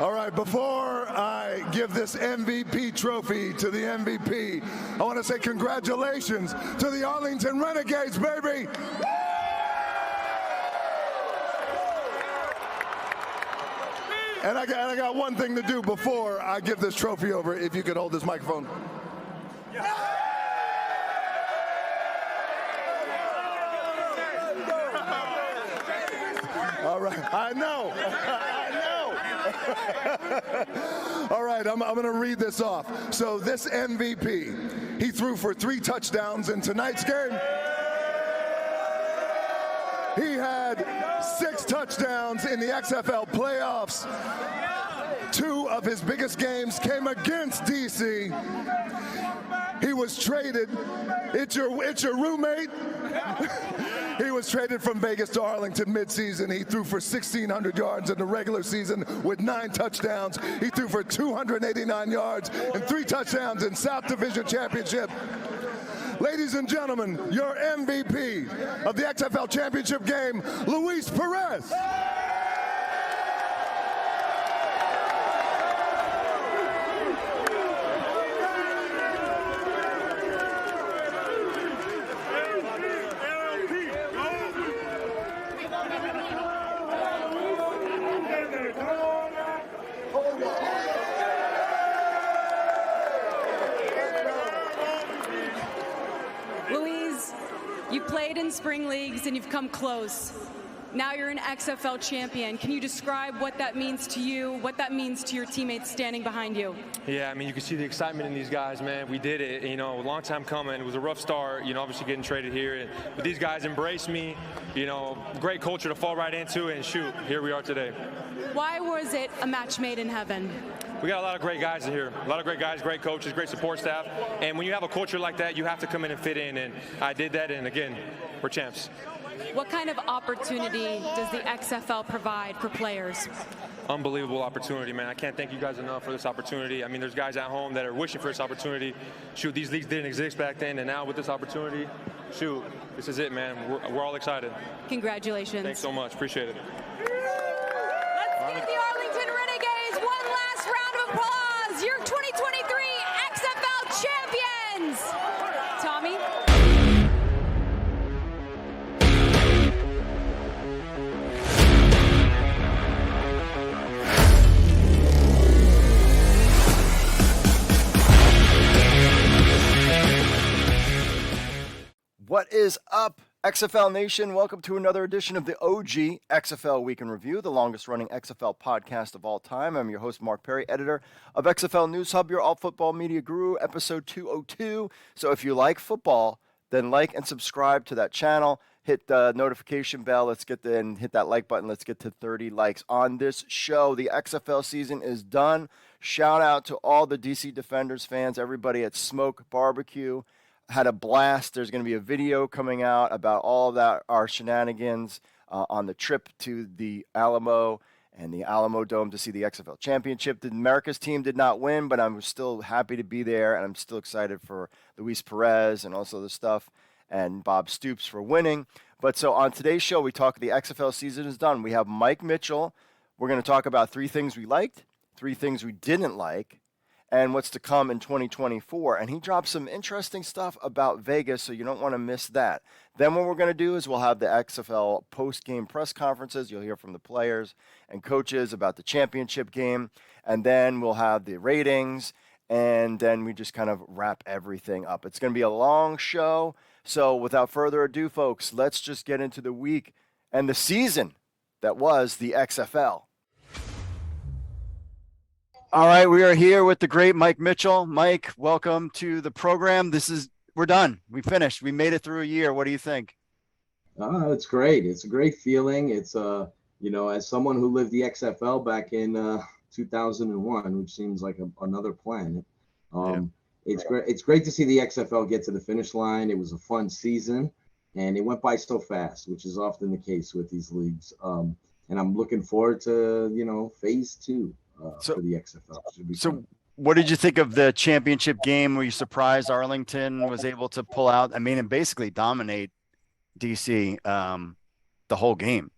All right, before I give this MVP trophy to the MVP, I want to say congratulations to the Arlington Renegades, baby! And I got one thing to do before I give this trophy over, if you could hold this microphone. All right, I know. All right, I'm going to read this off. So this MVP, he threw for 3 touchdowns in tonight's game. He had 6 touchdowns in the XFL playoffs. 2 of his biggest games came against DC. He was traded. It's your roommate. He was traded from Vegas to Arlington midseason. He threw for 1,600 yards in the regular season with 9 touchdowns. He threw for 289 yards and 3 touchdowns in South Division Championship. Ladies and gentlemen, your MVP of the XFL Championship game, Luis Perez. You played in spring leagues and you've come close. Now you're an XFL champion. Can you describe what that means to you, what that means to your teammates standing behind you? Yeah, I mean, you can see the excitement in these guys, man. We did it, a long time coming. It was a rough start, obviously getting traded here. But these guys embraced me, great culture to fall right into, and shoot, here we are today. Why was it a match made in heaven? We got a lot of great guys in here. A lot of great guys, great coaches, great support staff. And when you have a culture like that, you have to come in and fit in. And I did that, and again, we're champs. What kind of opportunity does the XFL provide for players? Unbelievable opportunity, man. I can't thank you guys enough for this opportunity. I mean, there's guys at home that are wishing for this opportunity. Shoot, these leagues didn't exist back then, and now with this opportunity, shoot, this is it, man. We're all excited. Congratulations. Thanks so much. Appreciate it. Let's give the Arlington Renegades one last round of applause. Your 2023 XFL champions. Tommy? What is up, XFL Nation? Welcome to another edition of the OG XFL Week in Review, the longest-running XFL podcast of all time. I'm your host, Mark Perry, editor of XFL News Hub, your all-football media guru, episode 202. So if you like football, then like and subscribe to that channel. Hit the notification bell. Let's get and hit that like button. Let's get to 30 likes on this show. The XFL season is done. Shout out to all the DC Defenders fans, everybody at Smoke Barbecue. Had a blast. There's going to be a video coming out about all of that, our shenanigans on the trip to the Alamo and the Alamo Dome to see the XFL Championship. The America's team did not win, but I'm still happy to be there, and I'm still excited for Luis Perez and also the stuff, and Bob Stoops for winning. But so on today's show, we talk the XFL season is done. We have Mike Mitchell. We're going to talk about 3 things we liked, 3 things we didn't like, and what's to come in 2024. And he dropped some interesting stuff about Vegas, so you don't want to miss that. Then what we're going to do is we'll have the XFL post-game press conferences. You'll hear from the players and coaches about the championship game. And then we'll have the ratings, and then we just kind of wrap everything up. It's going to be a long show. So without further ado, folks, let's just get into the week and the season that was the XFL. All right, we are here with the great Mike Mitchell. Mike, welcome to the program. We're done. We finished. We made it through a year. What do you think? It's great. It's a great feeling. It's as someone who lived the XFL back in 2001, which seems like another planet. It's great. It's great to see the XFL get to the finish line. It was a fun season, and it went by so fast, which is often the case with these leagues. And I'm looking forward to phase 2. For the XFL. So what did you think of the championship game? Were you surprised Arlington was able to pull out, and basically dominate DC the whole game?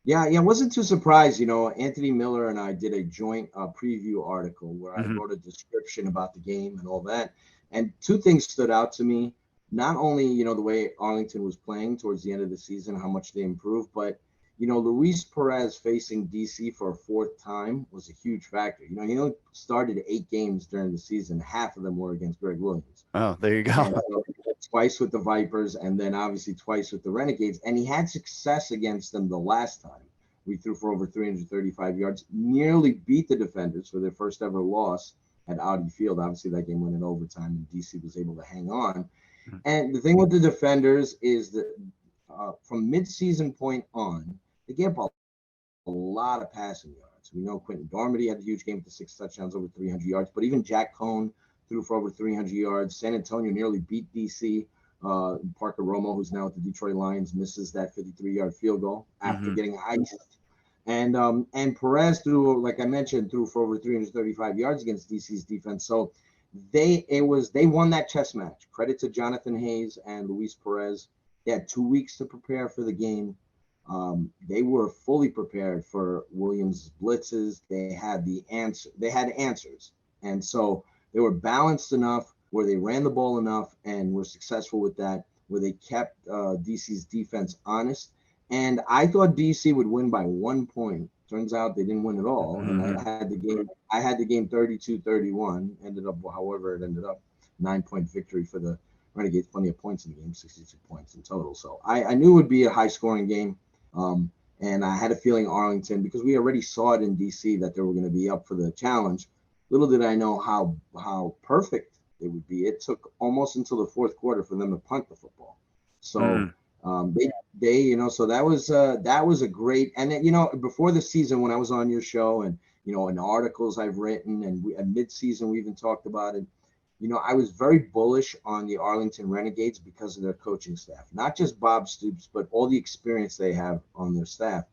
Yeah, yeah, wasn't too surprised. Anthony Miller and I did a joint preview article where I Hmm. wrote a description about the game and all that. And two things stood out to me. Not only, the way Arlington was playing towards the end of the season, how much they improved, but, Luis Perez facing DC for a fourth time was a huge factor. He only started 8 games during the season. Half of them were against Greg Williams. Oh, there you go. And so twice with the Vipers and then obviously twice with the Renegades. And he had success against them the last time. We threw for over 335 yards, nearly beat the Defenders for their first ever loss at Audi Field. Obviously, that game went in overtime and DC was able to hang on. And the thing with the Defenders is that from mid-season point on, they gave up a lot of passing yards. We know Quentin Dormady had a huge game with the 6 touchdowns, over 300 yards, but even Jack Cohn threw for over 300 yards. San Antonio nearly beat DC. Parker Romo, who's now at the Detroit Lions, misses that 53-yard field goal after getting iced. And Perez threw, like I mentioned, threw for over 335 yards against DC's defense. So they won that chess match. Credit to Jonathan Hayes and Luis Perez. They had 2 weeks to prepare for the game. They were fully prepared for Williams' blitzes. They had answers, and so they were balanced enough where they ran the ball enough and were successful with that, where they kept DC's defense honest. And I thought DC would win by 1 point. Turns out they didn't win at all. And I had the game 32-31. Ended up however it ended up, 9-point victory for the Renegades. Plenty of points in the game, 62 points in total. So I knew it would be a high scoring game. And I had a feeling Arlington, because we already saw it in DC that they were going to be up for the challenge. Little did I know how perfect it would be. It took almost until the fourth quarter for them to punt the football. So so that was a great. And then, before the season, when I was on your show and in articles I've written and at mid-season we even talked about it. I was very bullish on the Arlington Renegades because of their coaching staff, not just Bob Stoops, but all the experience they have on their staff.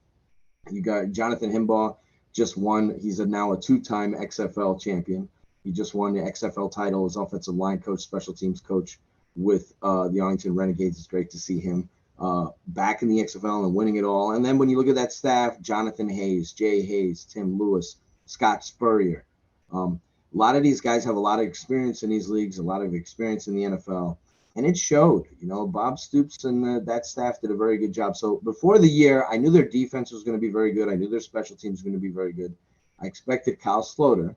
You got Jonathan Himbaugh, just won. He's now a 2-time XFL champion. He just won the XFL title as offensive line coach, special teams coach with the Arlington Renegades. It's great to see him back in the XFL and winning it all. And then when you look at that staff, Jonathan Hayes, Jay Hayes, Tim Lewis, Scott Spurrier. A lot of these guys have a lot of experience in these leagues, a lot of experience in the NFL, and it showed. Bob Stoops and that staff did a very good job. So before the year, I knew their defense was going to be very good. I knew their special teams was going to be very good. I expected Kyle Sloter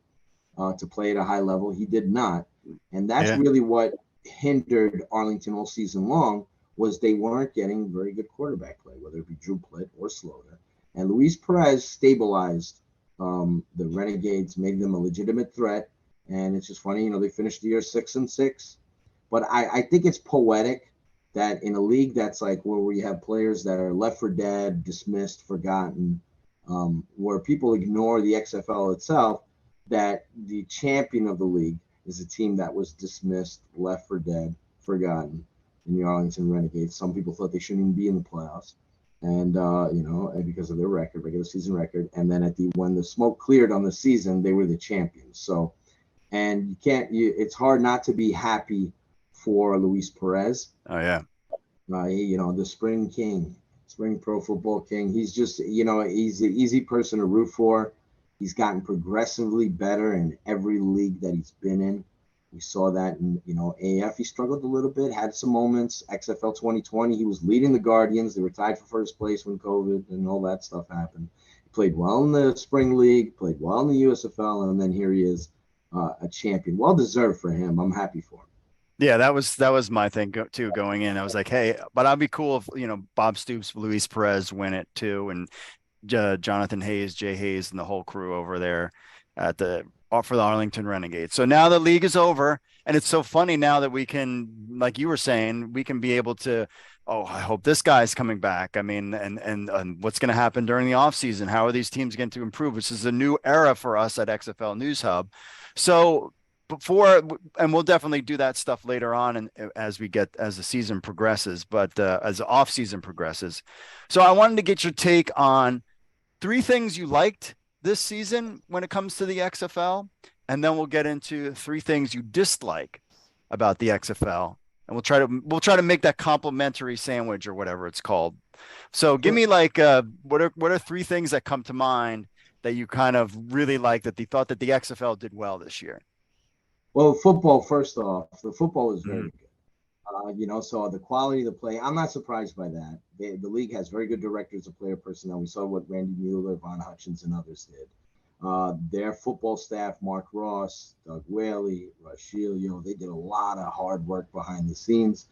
to play at a high level. He did not, and that's really what hindered Arlington all season long, was they weren't getting very good quarterback play, whether it be Drew Plitt or Sloter. And Luis Perez stabilized the Renegades, made them a legitimate threat. And it's just funny, they finished the year 6-6. But I think it's poetic that in a league that's like where we have players that are left for dead, dismissed, forgotten, where people ignore the XFL itself, that the champion of the league is a team that was dismissed, left for dead, forgotten in the Arlington Renegades. Some people thought they shouldn't even be in the playoffs. And because of their record, regular season record, and then when the smoke cleared on the season, they were the champions. So, and it's hard not to be happy for Luis Perez. Oh yeah, the spring king, spring pro football king. He's just, he's the easy person to root for. He's gotten progressively better in every league that he's been in. We saw that in, AF. He struggled a little bit, had some moments. XFL 2020, he was leading the Guardians. They were tied for first place when COVID and all that stuff happened. He played well in the Spring League, played well in the USFL, and then here he is, a champion. Well deserved for him. I'm happy for him. Yeah, that was my thing too going in. I was like, hey, but I'd be cool if Bob Stoops, Luis Perez win it too, and Jonathan Hayes, Jay Hayes, and the whole crew over there for the Arlington Renegades. So now the league is over, and it's so funny now that we can, like you were saying, we can be able to. Oh, I hope this guy's coming back. I mean, and what's going to happen during the offseason? How are these teams going to improve? This is a new era for us at XFL News Hub. So and we'll definitely do that stuff later on, and as the season progresses, but as the off season progresses. So I wanted to get your take on 3 things you liked this season when it comes to the XFL, and then we'll get into 3 things you dislike about the XFL and we'll try to make that complimentary sandwich or whatever it's called. So give Sure. me like what are three things that come to mind that you kind of really like that you thought that the XFL did well this year? Well, football, first off, the football is very Mhm. good. So the quality of the play, I'm not surprised by that. The league has very good directors of player personnel. We saw what Randy Mueller, Von Hutchins, and others did. Their football staff, Mark Ross, Doug Whaley, Rashil, they did a lot of hard work behind the scenes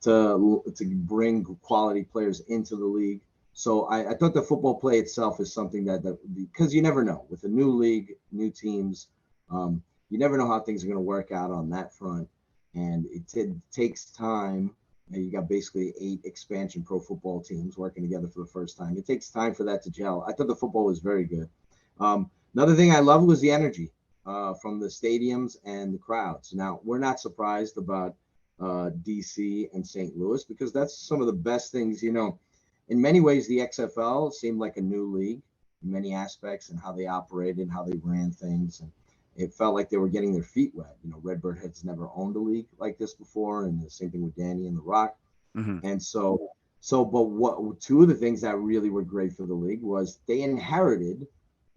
to bring quality players into the league. So I thought the football play itself is something that because you never know with a new league, new teams, you never know how things are going to work out on that front, and it takes time. You got basically 8 expansion pro football teams working together for the first time. It takes time for that to gel. I thought the football was very good. Another thing I loved was the energy from the stadiums and the crowds. Now, we're not surprised about DC and St. Louis because that's some of the best things. In many ways, the XFL seemed like a new league in many aspects and how they operated and how they ran things. And it felt like they were getting their feet wet. Redbird has never owned a league like this before, and the same thing with Danny and The Rock. Mhm. And but what two of the things that really were great for the league was they inherited,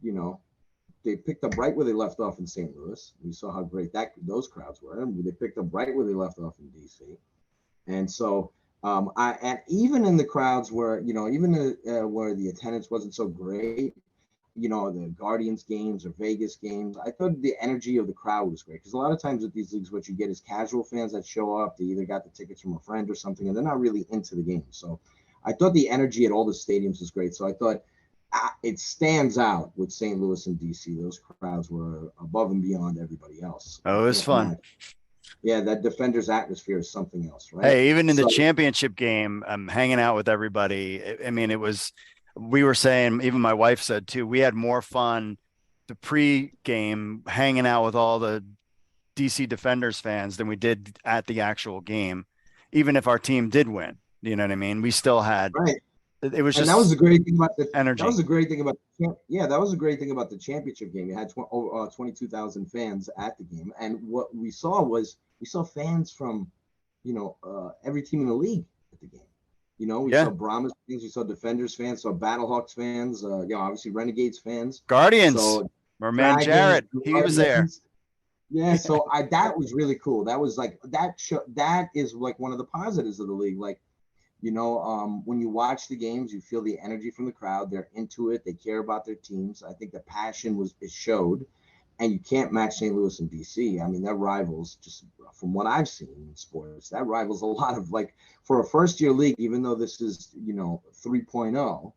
they picked up right where they left off in St. Louis. We saw how great those crowds were. They picked up right where they left off in DC. And so, and even in the crowds where, where the attendance wasn't so great, the Guardians games or Vegas games, I thought the energy of the crowd was great. Because a lot of times with these leagues, what you get is casual fans that show up. They either got the tickets from a friend or something, and they're not really into the game. So I thought the energy at all the stadiums was great. So I thought it stands out with St. Louis and DC. Those crowds were above and beyond everybody else. Oh, it was fun. Yeah, that Defenders atmosphere is something else, right? Hey, even in the championship game, I'm hanging out with everybody. I mean, we were saying, even my wife said too, we had more fun the pre-game hanging out with all the DC Defenders fans than we did at the actual game, even if our team did win. You know what I mean? We still had, right. It was and just that was the great thing about the energy. That was the great thing about that was the great thing about the championship game. You had 22,000 fans at the game, and what we saw fans from every team in the league at the game. We saw Brahmas fans, we saw Defenders fans, saw Battlehawks fans, obviously Renegades fans, Guardians. So our man Jared, he was there. Yeah, so that was really cool. That was like that is like one of the positives of the league. Like, when you watch the games, you feel the energy from the crowd. They're into it. They care about their teams. I think the passion it showed, and you can't match St. Louis and DC. I mean, they're rivals. Just from what I've seen in sports, that rivals a lot of, like, for a first-year league, even though this is 3.0.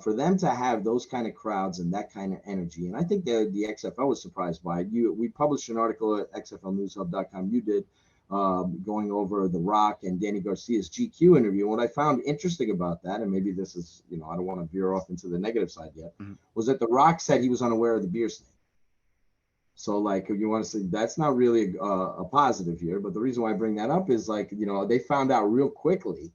For them to have those kind of crowds and that kind of energy, and I think the XFL was surprised by it. We published an article at XFLNewsHub.com. You did, going over The Rock and Danny Garcia's GQ interview. And what I found interesting about that, and maybe this is, I don't want to veer off into the negative side yet, was that The Rock said he was unaware of the beer snake. So, like, if you want to say that's not really a positive here, but the reason why I bring that up is, like, they found out real quickly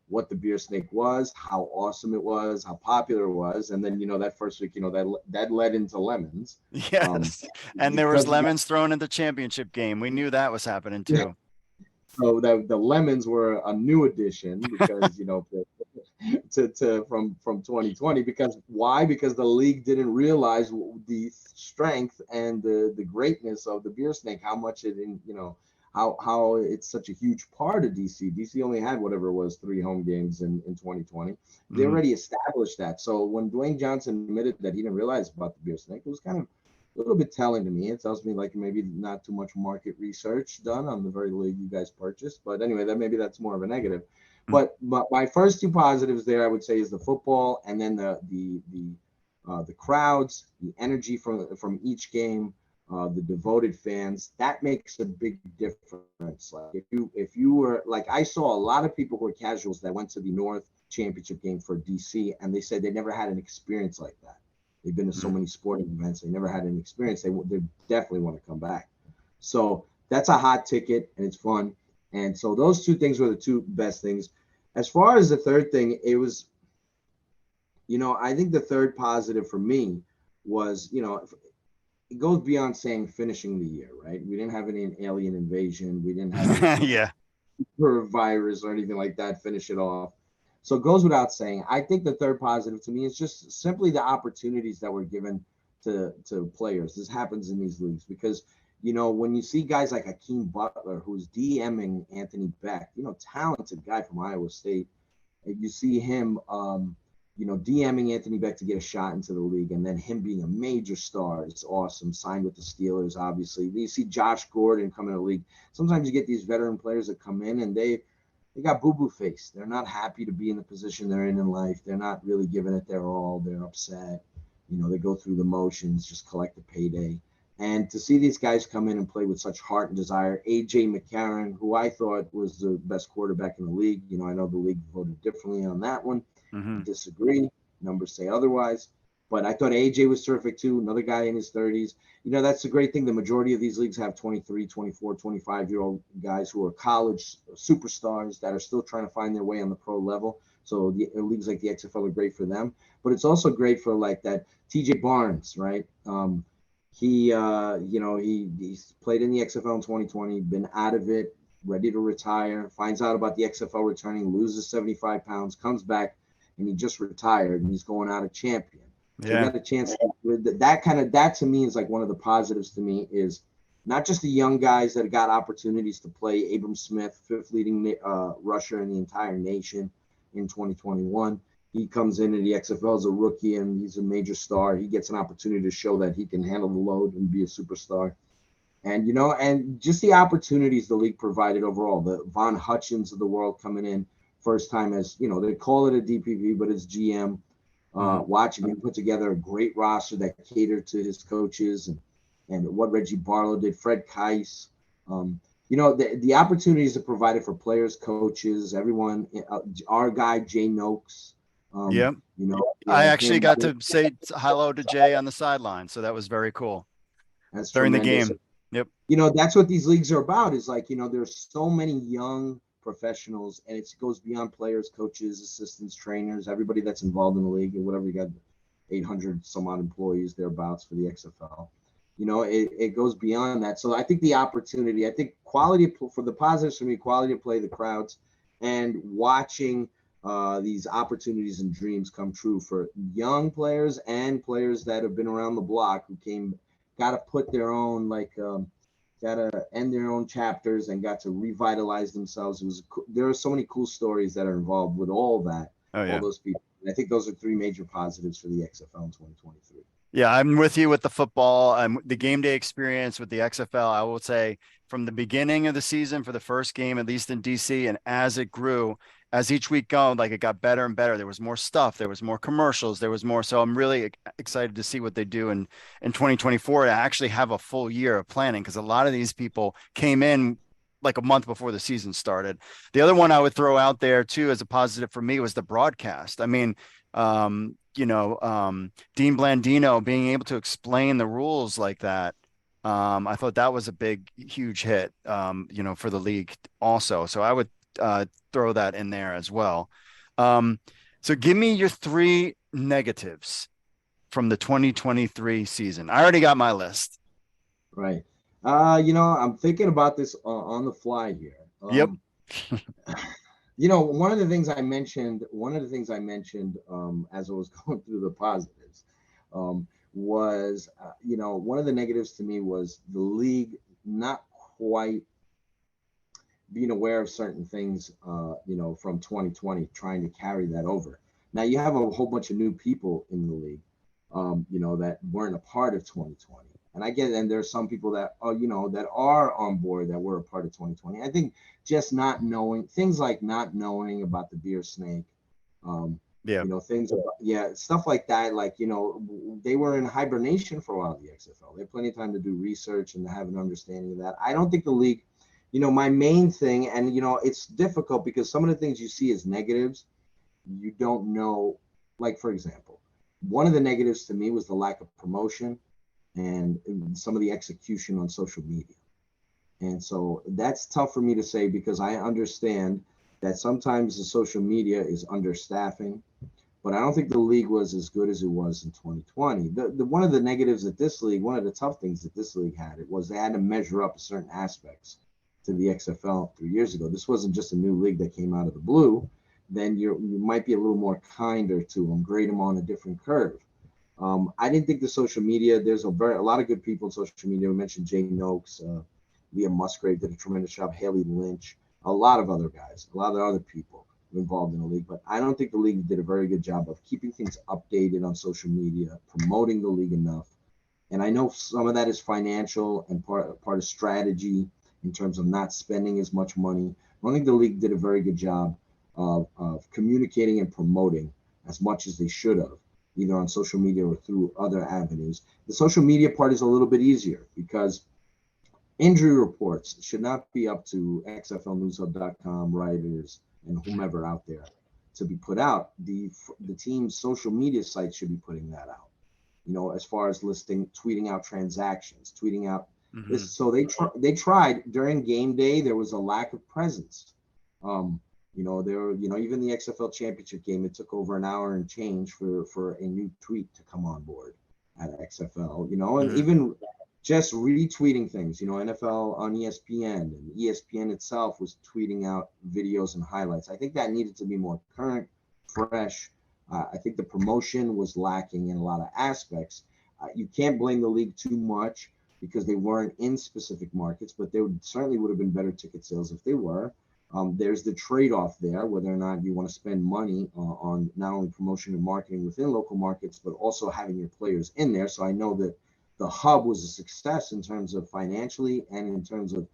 what the beer snake was, how awesome it was, how popular it was, and then that first week, that led into lemons. Yes, and there was lemons thrown in the championship game. We knew that was happening too. Yeah. So the lemons were a new addition because from 2020. Because why? Because the league didn't realize the strength and the greatness of the beer snake, how much it how it's such a huge part of DC. DC only had whatever it was 3 home games in 2020. They already established that. So when Dwayne Johnson admitted that he didn't realize about the beer snake, it was kind of a little bit telling to me. It tells me, like, maybe not too much market research done on the very league you guys purchased. But anyway, maybe that's more of a negative. But my first 2 positives there, I would say, is the football, and then the crowds, the energy from each game, the devoted fans. That makes a big difference. Like, if you were, like, I saw a lot of people who were casuals that went to the North Championship game for DC, and they said they never had an experience like that. They've been to so many sporting events. They never had an experience. They definitely want to come back. So that's a hot ticket, and it's fun. And so those 2 things were the 2 best things. As far as the third thing, it was, I think the third positive for me was, it goes beyond saying finishing the year, right? We didn't have any alien invasion. We didn't have any super virus or anything like that finish it off. So it goes without saying. I think the third positive to me is just simply the opportunities that were given to players. This happens in these leagues because, when you see guys like Hakeem Butler, who's DMing Anthony Beck, talented guy from Iowa State, you see him, DMing Anthony Beck to get a shot into the league, and then him being a major star. It's awesome. Signed with the Steelers, obviously. You see Josh Gordon come in the league. Sometimes you get these veteran players that come in and they got boo-boo face. They're not happy to be in the position they're in life. They're not really giving it their all. They're upset. They go through the motions, just collect a payday. And to see these guys come in and play with such heart and desire, A.J. McCarron, who I thought was the best quarterback in the league. I know the league voted differently on that one. Disagree. Numbers say otherwise. But I thought AJ was terrific too. Another guy in his 30s. That's the great thing. The majority of these leagues have 23, 24, 25-year-old guys who are college superstars that are still trying to find their way on the pro level. So the leagues like the XFL are great for them. But it's also great for like that TJ Barnes, right? He's played in the XFL in 2020, been out of it, ready to retire, finds out about the XFL returning, loses 75 pounds, comes back, and he just retired, and he's going out a champion. So you got a chance. That to me is like one of the positives to me is not just the young guys that got opportunities to play. Abram Smith, fifth leading rusher in the entire nation in 2021. He comes into the XFL as a rookie, and he's a major star. He gets an opportunity to show that he can handle the load and be a superstar. And, and just the opportunities the league provided overall. The Von Hutchins of the world coming in first time as, they call it a DPP, but it's GM. Watching him put together a great roster that catered to his coaches and what Reggie Barlow did, Fred Keiss. The opportunities that provided for players, coaches, everyone, our guy, Jay Noakes. I actually got to say hello to Jay on the sideline. So that was very cool. That's during tremendous. the game. Yep. That's what these leagues are about is like, there's so many young professionals and it goes beyond players, coaches, assistants, trainers, everybody that's involved in the league or whatever. You got 800 some odd employees thereabouts for the XFL. It goes beyond that. So I think the opportunity, quality for the positives for me, quality of play, the crowds, and watching these opportunities and dreams come true for young players and players that have been around the block who got to put their own, got to end their own chapters and got to revitalize themselves. There are so many cool stories that are involved with all that, all those people. And I think those are three major positives for the XFL in 2023. Yeah, I'm with you with the football. The game day experience with the XFL, I will say from the beginning of the season for the first game, at least in DC, and as it grew, as each week go, it got better and better. There was more stuff. There was more commercials. There was more. So I'm really excited to see what they do in 2024 to actually have a full year of planning, because a lot of these people came in like a month before the season started. The other one I would throw out there too as a positive for me was the broadcast. I mean, Dean Blandino being able to explain the rules like that. I thought that was a huge hit, for the league also. So I would throw that in there as well. So give me your three negatives from the 2023 season. I already got my list. Right. I'm thinking about this on the fly here. Yep. One of the things I mentioned as I was going through the positives was, one of the negatives to me was the league not quite being aware of certain things, from 2020, trying to carry that over. Now you have a whole bunch of new people in the league, that weren't a part of 2020. And I get it. And there's some people that are, that are on board that were a part of 2020. I think just not knowing things like not knowing about the beer snake, things about, stuff like that. Like, they were in hibernation for a while, the XFL. They had plenty of time to do research and to have an understanding of that. I don't think the league, my main thing, and, it's difficult because some of the things you see as negatives, you don't know. Like, for example, one of the negatives to me was the lack of promotion and some of the execution on social media. And so that's tough for me to say because I understand that sometimes the social media is understaffing, but I don't think the league was as good as it was in 2020. The one of the negatives that this league, one of the tough things that this league had, it was they had to measure up certain aspects. to the XFL 3 years ago. This wasn't just a new league that came out of the blue. Then you might be a little more kinder to them, grade them on a different curve. I didn't think the social media, there's a lot of good people in social media. We mentioned Jay Noakes, Leah Musgrave did a tremendous job, Haley Lynch, a lot of other guys, a lot of other people involved in the league. But I don't think the league did a very good job of keeping things updated on social media, promoting the league enough. And I know some of that is financial and part of strategy in terms of not spending as much money. I don't think the league did a very good job of communicating and promoting as much as they should have, either on social media or through other avenues. The social media part is a little bit easier because injury reports should not be up to XFLnewshub.com writers and whomever out there to be put out. The team's social media sites should be putting that out. As far as tweeting out transactions, tweeting out this. So they tried during game day. There was a lack of presence. Even the XFL championship game, it took over an hour and change for a new tweet to come on board at XFL, and even just retweeting things, NFL on ESPN, and ESPN itself was tweeting out videos and highlights. I think that needed to be more current, fresh. I think the promotion was lacking in a lot of aspects. You can't blame the league too much because they weren't in specific markets, but there certainly would have been better ticket sales if they were. There's the trade-off there, whether or not you want to spend money on not only promotion and marketing within local markets, but also having your players in there. So I know that the hub was a success in terms of financially and in terms of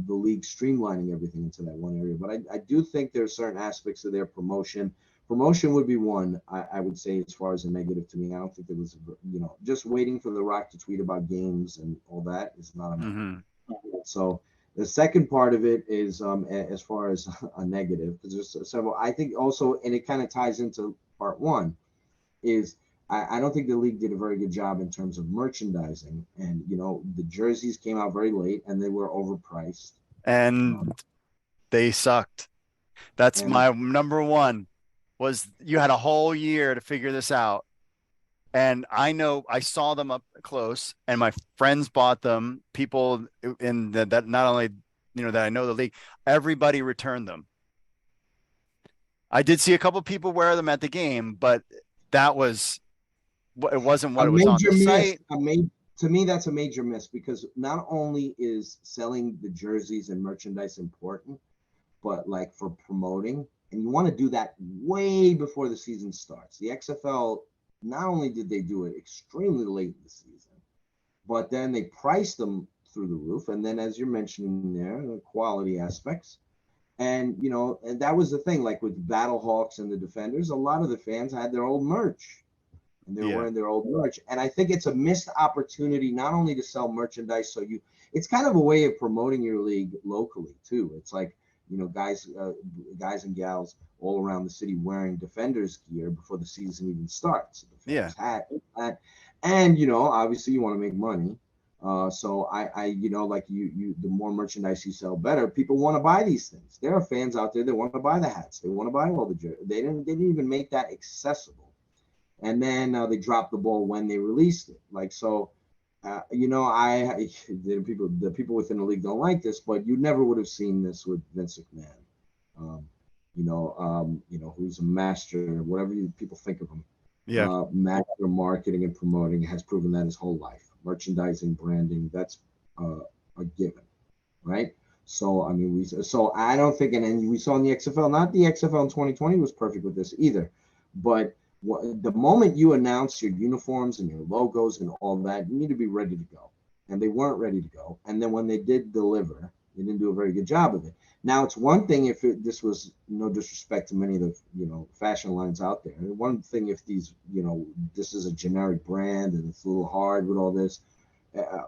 the league streamlining everything into that one area. But I do think there are certain aspects of their promotion. Promotion would be one, I would say, as far as a negative to me. I don't think there was, just waiting for The Rock to tweet about games and all that is not enough. So the second part of it is as far as a negative, because there's several, I think also, and it kind of ties into part one, is I don't think the league did a very good job in terms of merchandising. And, the jerseys came out very late and they were overpriced. And they sucked. That's my number one. Was you had a whole year to figure this out. And I know I saw them up close and my friends bought them. People in that not only, that I know the league, everybody returned them. I did see a couple people wear them at the game, but it wasn't what it was on the site. To me, that's a major miss because not only is selling the jerseys and merchandise important, but like for promoting, and you want to do that way before the season starts. The XFL, not only did they do it extremely late in the season, but then they priced them through the roof. And then, as you're mentioning there, the quality aspects. And, and that was the thing, like with Battlehawks and the Defenders, a lot of the fans had their old merch. And they're wearing their old merch. And I think it's a missed opportunity not only to sell merchandise, it's kind of a way of promoting your league locally, too. It's like, guys and gals all around the city wearing Defenders gear before the season even starts. Defenders hat. And, obviously you want to make money. So the more merchandise you sell, better. People want to buy these things. There are fans out there that want to buy the hats. They want to buy all the jerseys. They didn't even make that accessible. And then they dropped the ball when they released it. The people within the league don't like this, but you never would have seen this with Vince McMahon, who's a master, whatever people think of him. Master marketing and promoting, has proven that his whole life. Merchandising, branding, that's a given, right? So, I don't think, and we saw in the XFL, not the XFL in 2020 was perfect with this either, but the moment you announce your uniforms and your logos and all that, you need to be ready to go. And they weren't ready to go. And then when they did deliver, they didn't do a very good job of it. Now, it's one thing if this was, no disrespect to many of the, fashion lines out there. One thing if these, this is a generic brand and it's a little hard with all this.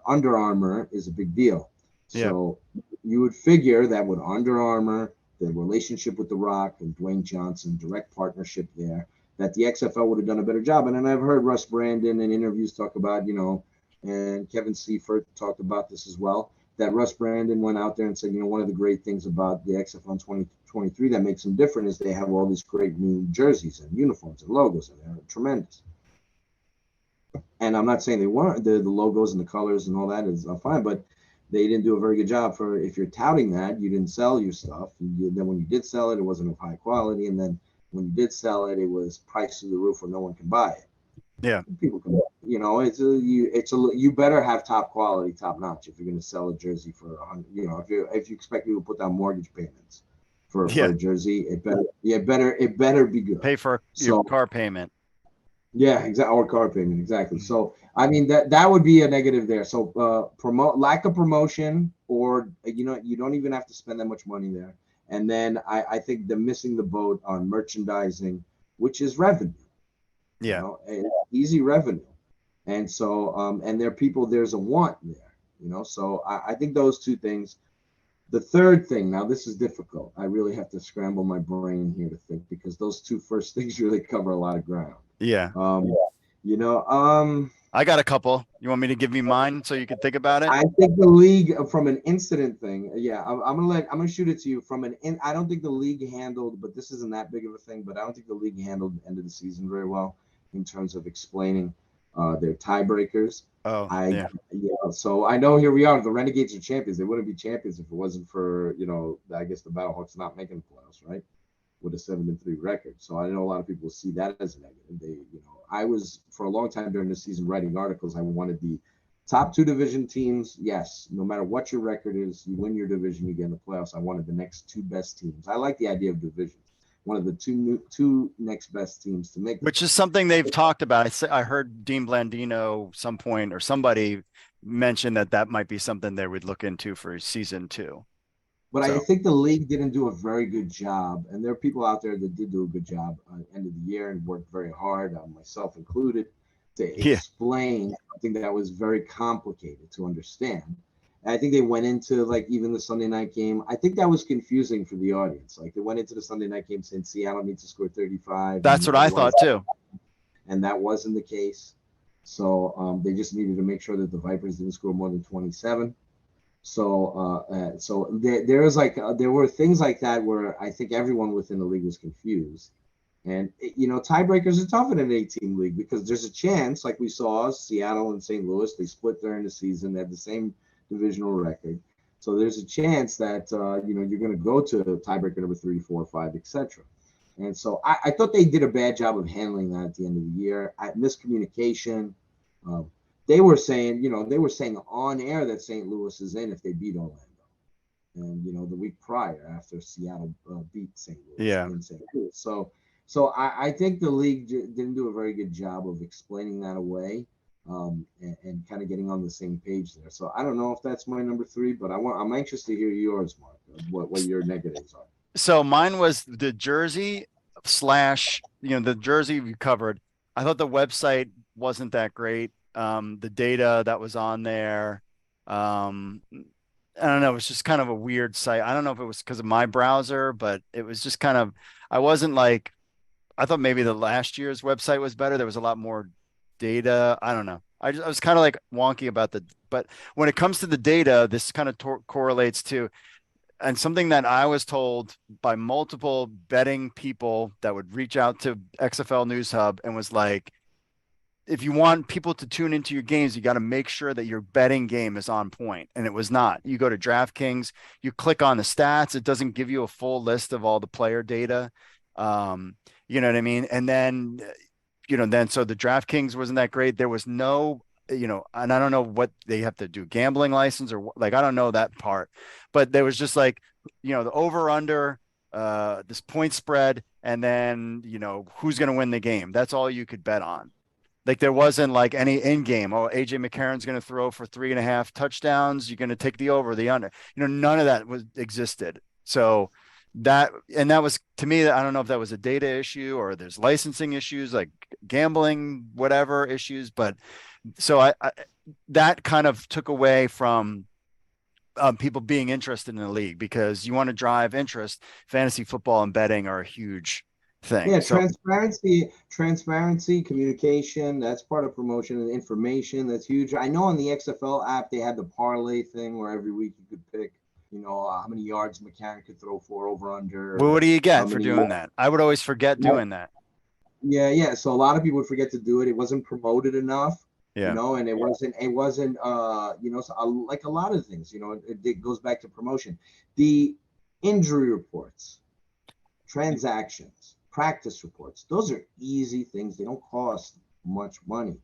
Under Armour is a big deal. So you would figure that with Under Armour, the relationship with The Rock and Dwayne Johnson, direct partnership there, that the XFL would have done a better job. And then I've heard Russ Brandon in interviews talk about, and Kevin Seifert talked about this as well, that Russ Brandon went out there and said, one of the great things about the XFL in 2023 that makes them different is they have all these great new jerseys and uniforms and logos, and they're tremendous. And I'm not saying they weren't, the logos and the colors and all that is fine, but they didn't do a very good job for, if you're touting that, you didn't sell your stuff. Then when you did sell it, it wasn't of high quality. And then when you did sell it, it was priced through the roof where no one can buy it. Yeah. People can, you better have top quality, top notch if you're going to sell a jersey for if you expect people to put down mortgage payments for a jersey, it better be good. Pay for your car payment. Yeah, exactly. Or car payment, exactly. So I mean that would be a negative there. So lack of promotion, or you don't even have to spend that much money there. And then I think they're missing the boat on merchandising, which is revenue. Yeah. Easy revenue. And so and there's a want there, so I think those two things. The third thing, now this is difficult. I really have to scramble my brain here to think, because those two first things really cover a lot of ground. Yeah. I got a couple. You want me to give me mine so you can think about it? I think the league, from an incident thing, I'm gonna shoot it to you from I don't think the league handled, but this isn't that big of a thing, but I don't think the league handled the end of the season very well in terms of explaining their tiebreakers. So I know here we are, the Renegades are champions. They wouldn't be champions if it wasn't for, I guess the Battlehawks not making the playoffs, right? With a 7-3 record. So I know a lot of people see that as a negative. I was, for a long time during the season, writing articles. I wanted the top two division teams. Yes, no matter what your record is, you win your division, you get in the playoffs. I wanted the next two best teams. I like the idea of divisions. One of the two next best teams to make. Which is something they've talked about. I heard Dean Blandino some point, or somebody mentioned that might be something they would look into for season 2. But I think the league didn't do a very good job, and there are people out there that did do a good job at the end of the year and worked very hard, myself included, to explain something that was very complicated to understand. And I think they went into, like, even the Sunday night game. I think that was confusing for the audience. Like, they went into the Sunday night game saying Seattle needs to score 35. That's what I thought too. And that wasn't the case. So they just needed to make sure that the Vipers didn't score more than 27. So there were things like that where I think everyone within the league was confused. And tiebreakers are tough in an 18 league, because there's a chance, like we saw Seattle and St. Louis, they split during the season, they had the same divisional record. So there's a chance that you're going to go to tiebreaker number 3, 4, 5, etc. And so I thought they did a bad job of handling that at the end of the year. Miscommunication. They were saying on air that St. Louis is in if they beat Orlando. And, the week prior, after Seattle beat St. Louis in St. Louis. So I think the league didn't do a very good job of explaining that away and kind of getting on the same page there. So I don't know if that's my number 3, but I'm anxious to hear yours, Mark, what your negatives are. So mine was the jersey / the jersey we covered. I thought the website wasn't that great. The data that was on there, I don't know, it was just kind of a weird site. I don't know if it was because of my browser, but it was just kind of, I thought maybe the last year's website was better. There was a lot more data. I don't know. I was kind of like wonky about but when it comes to the data, this kind of correlates to, and something that I was told by multiple betting people that would reach out to XFL News Hub and was like, if you want people to tune into your games, you got to make sure that your betting game is on point. And it was not. You go to DraftKings, you click on the stats. It doesn't give you a full list of all the player data. You know what I mean? And then, so the DraftKings wasn't that great. There was no, and I don't know what they have to do, gambling license or I don't know that part, but there was just the over under, this point spread, and then, who's going to win the game. That's all you could bet on. Like, there wasn't any in game. AJ McCarron's going to throw for 3.5 touchdowns. You're going to take the over, the under. None of that existed. So that was, to me, I don't know if that was a data issue or there's licensing issues, like gambling, whatever issues. But so I that kind of took away from people being interested in the league, because you want to drive interest. Fantasy football and betting are a huge thing. Yeah, transparency, communication, that's part of promotion, and information, that's huge. I know on the XFL app they had the parlay thing where every week you could pick, how many yards McCarron could throw for, over under. Well, what do you get for doing that? I would always forget doing that. Yeah. So a lot of people would forget to do it. It wasn't promoted enough. You Yeah. know, and it wasn't, you know, like a lot of things, you know, it goes back to promotion. The injury reports, transactions, practice reports, those are easy things. They don't cost much money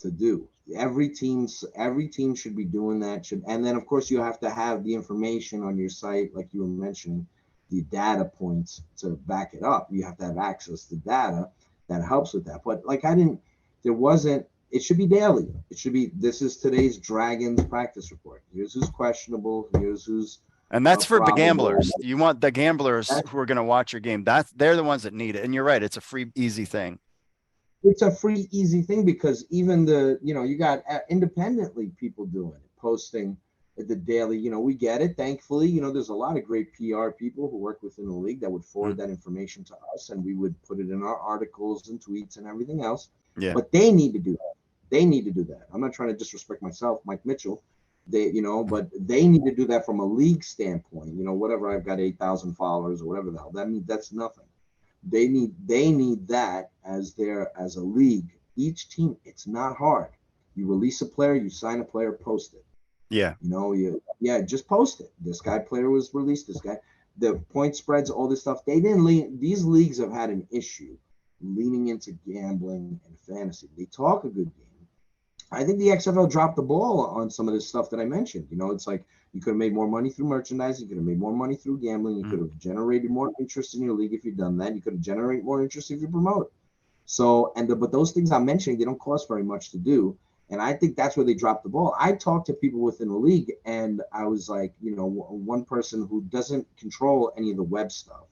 to do. Every team should be doing that. And then of course you have to have the information on your site, like you were mentioning, the data points to back it up. You have to have access to data that helps with that. But like there wasn't. It should be daily. It should be. This is today's Dragons practice report. Here's who's questionable. Here's who's And that's for the probable. gamblers. You want the gamblers who are going to watch your game. They're the ones that need it. And you're right. It's a free, easy thing. It's a free, easy thing because even you got independently people doing it, posting the daily. You know, we get it. Thankfully, you know, there's a lot of great PR people who work within the league that would forward that information to us, and we would put it in our articles and tweets and everything else. Yeah. But they need to do that. They need to do that. I'm not trying to disrespect myself, Mike Mitchell. But they need to do that from a league standpoint. You know, whatever, I've got 8,000 followers or whatever the hell. That means that's nothing. They need that as a league. Each team, it's not hard. You release a player, you sign a player, post it. Yeah. You know, just post it. This guy player was released. This guy, the point spreads, all this stuff. They didn't lean. These leagues have had an issue leaning into gambling and fantasy. They talk a good game. I think the XFL dropped the ball on some of this stuff that I mentioned. You know, it's like you could have made more money through merchandising. You could have made more money through gambling. You could have generated more interest in your league if you've done that. You could have generated more interest if you promote it. So, but those things I'm mentioning, they don't cost very much to do. And I think that's where they dropped the ball. I talked to people within the league, and I was like, you know, one person who doesn't control any of the web stuff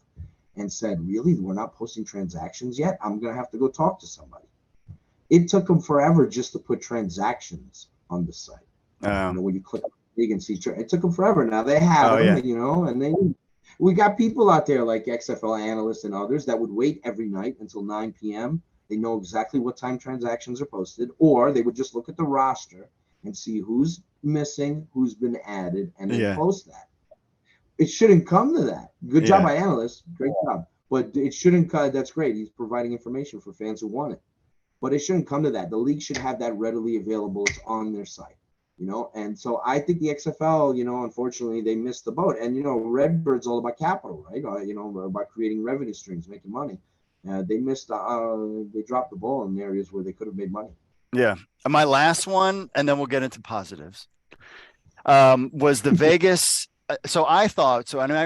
and said, really, we're not posting transactions yet? I'm going to have to go talk to somebody. It took them forever just to put transactions on the site. You know, when you click on the league and see, it took them forever. Now they have them, you know, and we got people out there like XFL analysts and others that would wait every night until 9 p.m. They know exactly what time transactions are posted, or they would just look at the roster and see who's missing, who's been added, and then post that. It shouldn't come to that. Good job by analysts. Great job. But it shouldn't. That's great. He's providing information for fans who want it. But it shouldn't come to that. The league should have that readily available. It's on their site, you know. And so I think the XFL, you know, unfortunately, they missed the boat. And, you know, Redbird's all about capital, right? You know, about creating revenue streams, making money. They dropped the ball in areas where they could have made money. Yeah. And my last one, and then we'll get into positives, was the Vegas. So I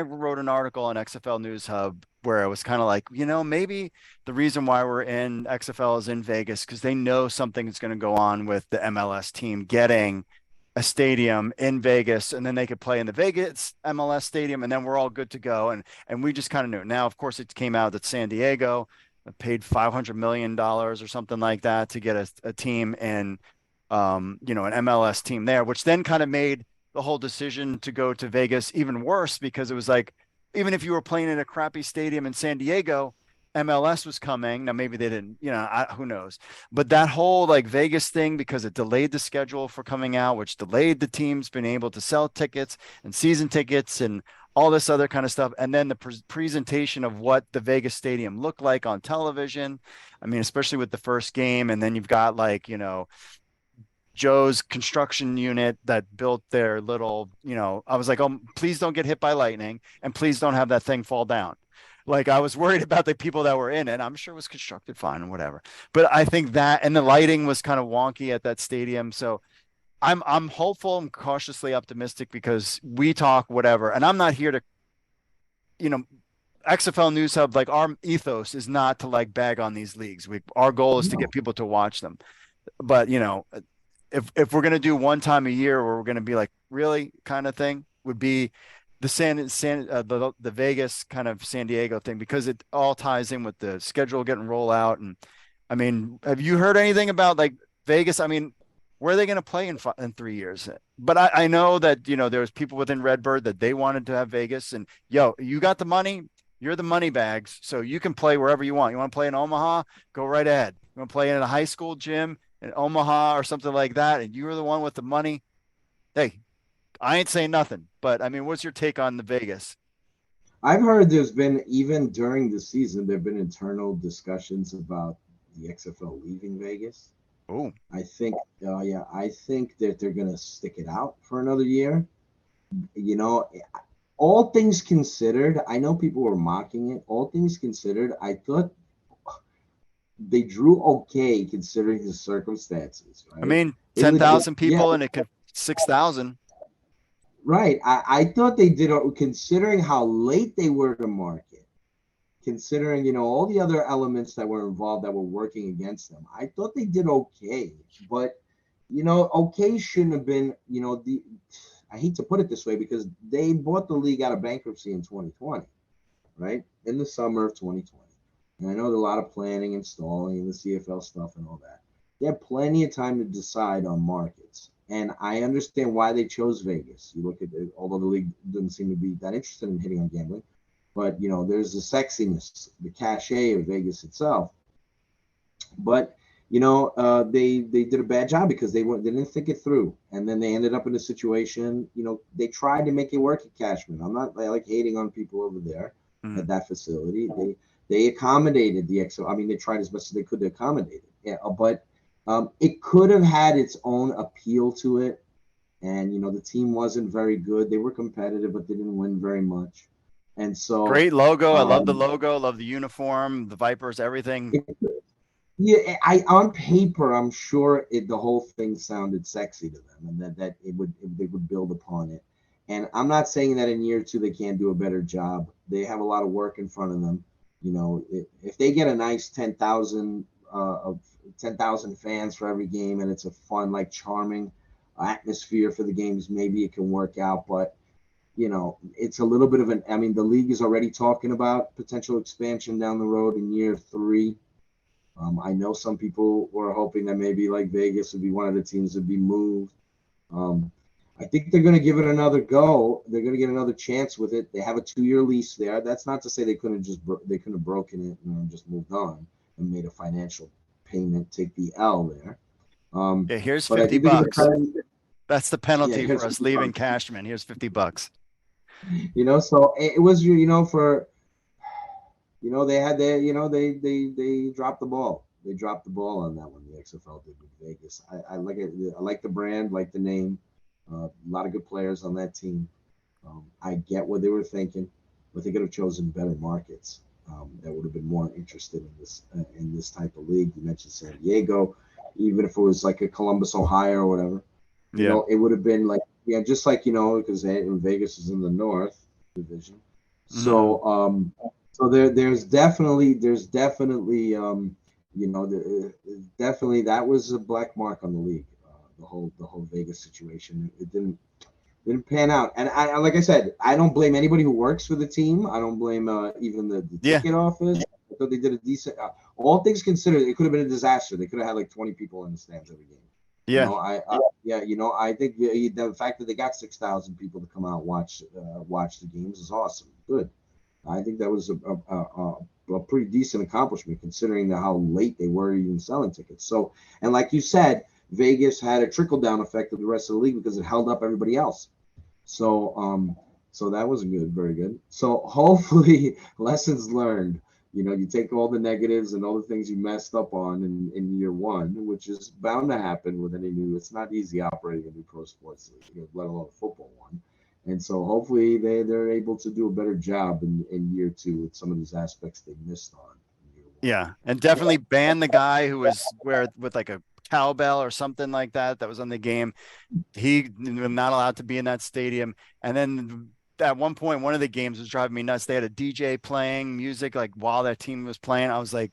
wrote an article on XFL News Hub where I was kind of like, you know, maybe the reason why we're in XFL is in Vegas because they know something is going to go on with the MLS team getting a stadium in Vegas, and then they could play in the Vegas MLS stadium, and then we're all good to go. And we just kind of knew. Now, of course, it came out that San Diego paid $500 million or something like that to get a team in, you know, an MLS team there, which then kind of made the whole decision to go to Vegas even worse because it was like, even if you were playing in a crappy stadium in San Diego, MLS was coming. Now, maybe they didn't, you know, who knows, but that whole like Vegas thing, because it delayed the schedule for coming out, which delayed the teams being able to sell tickets and season tickets and all this other kind of stuff. And then the presentation of what the Vegas stadium looked like on television. I mean, especially with the first game. And then you've got like, you know, Joe's construction unit that built their little, you know, I was like, oh, please don't get hit by lightning and please don't have that thing fall down. Like I was worried about the people that were in it. I'm sure it was constructed fine and whatever. But I think that, and the lighting was kind of wonky at that stadium. So I'm hopeful. I'm cautiously optimistic because we talk whatever. And I'm not here to, you know, XFL News Hub, like our ethos is not to like bag on these leagues. Our goal is to get people to watch them. But, you know, if we're going to do one time a year where we're going to be like really kind of thing would be the Vegas kind of San Diego thing, because it all ties in with the schedule getting rolled out. And I mean, have you heard anything about like Vegas? I mean, where are they going to play in 3 years? But I know that, you know, there's people within Redbird that they wanted to have Vegas, and you got the money, you're the money bags. So you can play wherever you want. You want to play in Omaha, go right ahead. You want to play in a high school gym in Omaha or something like that, and you were the one with the money. Hey, I ain't saying nothing, but I mean, what's your take on the Vegas? I've heard there's been, even during the season, there've been internal discussions about the XFL leaving Vegas. Oh, I think, I think that they're going to stick it out for another year. You know, all things considered, I know people were mocking it. All things considered, I thought they drew okay considering the circumstances, I right? mean, They legit, 10,000 yeah, people and it could 6,000. right. I thought they did, considering how late they were to market, considering, all the other elements that were involved that were working against them. I thought they did okay, but, okay shouldn't have been, I hate to put it this way because they bought the league out of bankruptcy in 2020, right? In the summer of 2020. And I know there's a lot of planning and stalling and the CFL stuff and all that. They had plenty of time to decide on markets. And I understand why they chose Vegas. You look at it, although the league doesn't seem to be that interested in hitting on gambling, but there's the sexiness, the cachet of Vegas itself. But they did a bad job because they didn't think it through, and then they ended up in a situation. They tried to make it work at Cashman. I like hating on people over there Mm. at that facility. They accommodated the XO. I mean, they tried as best as they could to accommodate it. Yeah, but it could have had its own appeal to it. And the team wasn't very good. They were competitive, but they didn't win very much. And so, Great logo. I love the um, logo. Love the uniform, the Vipers, everything. yeah, I on paper, I'm sure the whole thing sounded sexy to them, and that they would build upon it. And I'm not saying that in year two they can't do a better job. They have a lot of work in front of them. If they get a nice 10,000 of 10,000 fans for every game, and it's a fun, like charming atmosphere for the games, maybe it can work out. But it's a little bit of an. I mean, the league is already talking about potential expansion down the road in year three. I know some people were hoping that maybe like Vegas would be one of the teams that would be moved. Um, I think they're going to give it another go. They're going to get another chance with it. They have a 2-year lease there. That's not to say they couldn't they couldn't have broken it and just moved on and made a financial payment, take the L there. Yeah, here's But I 50 think they're going to bucks. try. That's the Yeah, penalty for here's us leaving Cashman. Here's 50 bucks. so it was for they had their, they dropped the ball. They dropped the ball on that one. The XFL did with Vegas. I like it. I like the brand, like the name. A lot of good players on that team. I get what they were thinking, but they could have chosen better markets that would have been more interested in this type of league. You mentioned San Diego, even if it was like a Columbus, Ohio, or whatever. Yeah. It would have been like just like because Vegas is in the North division. Mhm. So definitely that was a black mark on the league. The whole Vegas situation. It didn't pan out. And like I said, I don't blame anybody who works for the team. I don't blame even the Yeah. ticket office. I thought they did a decent. All things considered, it could have been a disaster. They could have had like 20 people in the stands every game. Yeah. I think the fact that they got 6,000 people to come out watch the games is awesome. Good. I think that was a pretty decent accomplishment considering how late they were even selling tickets. So, and like you said, Vegas had a trickle down effect of the rest of the league because it held up everybody else. So that was good, very good. So hopefully, lessons learned. You take all the negatives and all the things you messed up on in year one, which is bound to happen with any new. It's not easy operating a new pro sports league, let alone a football one. And so hopefully they're able to do a better job in year two with some of these aspects they missed on in year one. Yeah. And definitely ban the guy who was with like a cowbell or something like that was on the game. He was not allowed to be in that stadium. And then at one point, one of the games was driving me nuts. They had a DJ playing music like while that team was playing. I was like,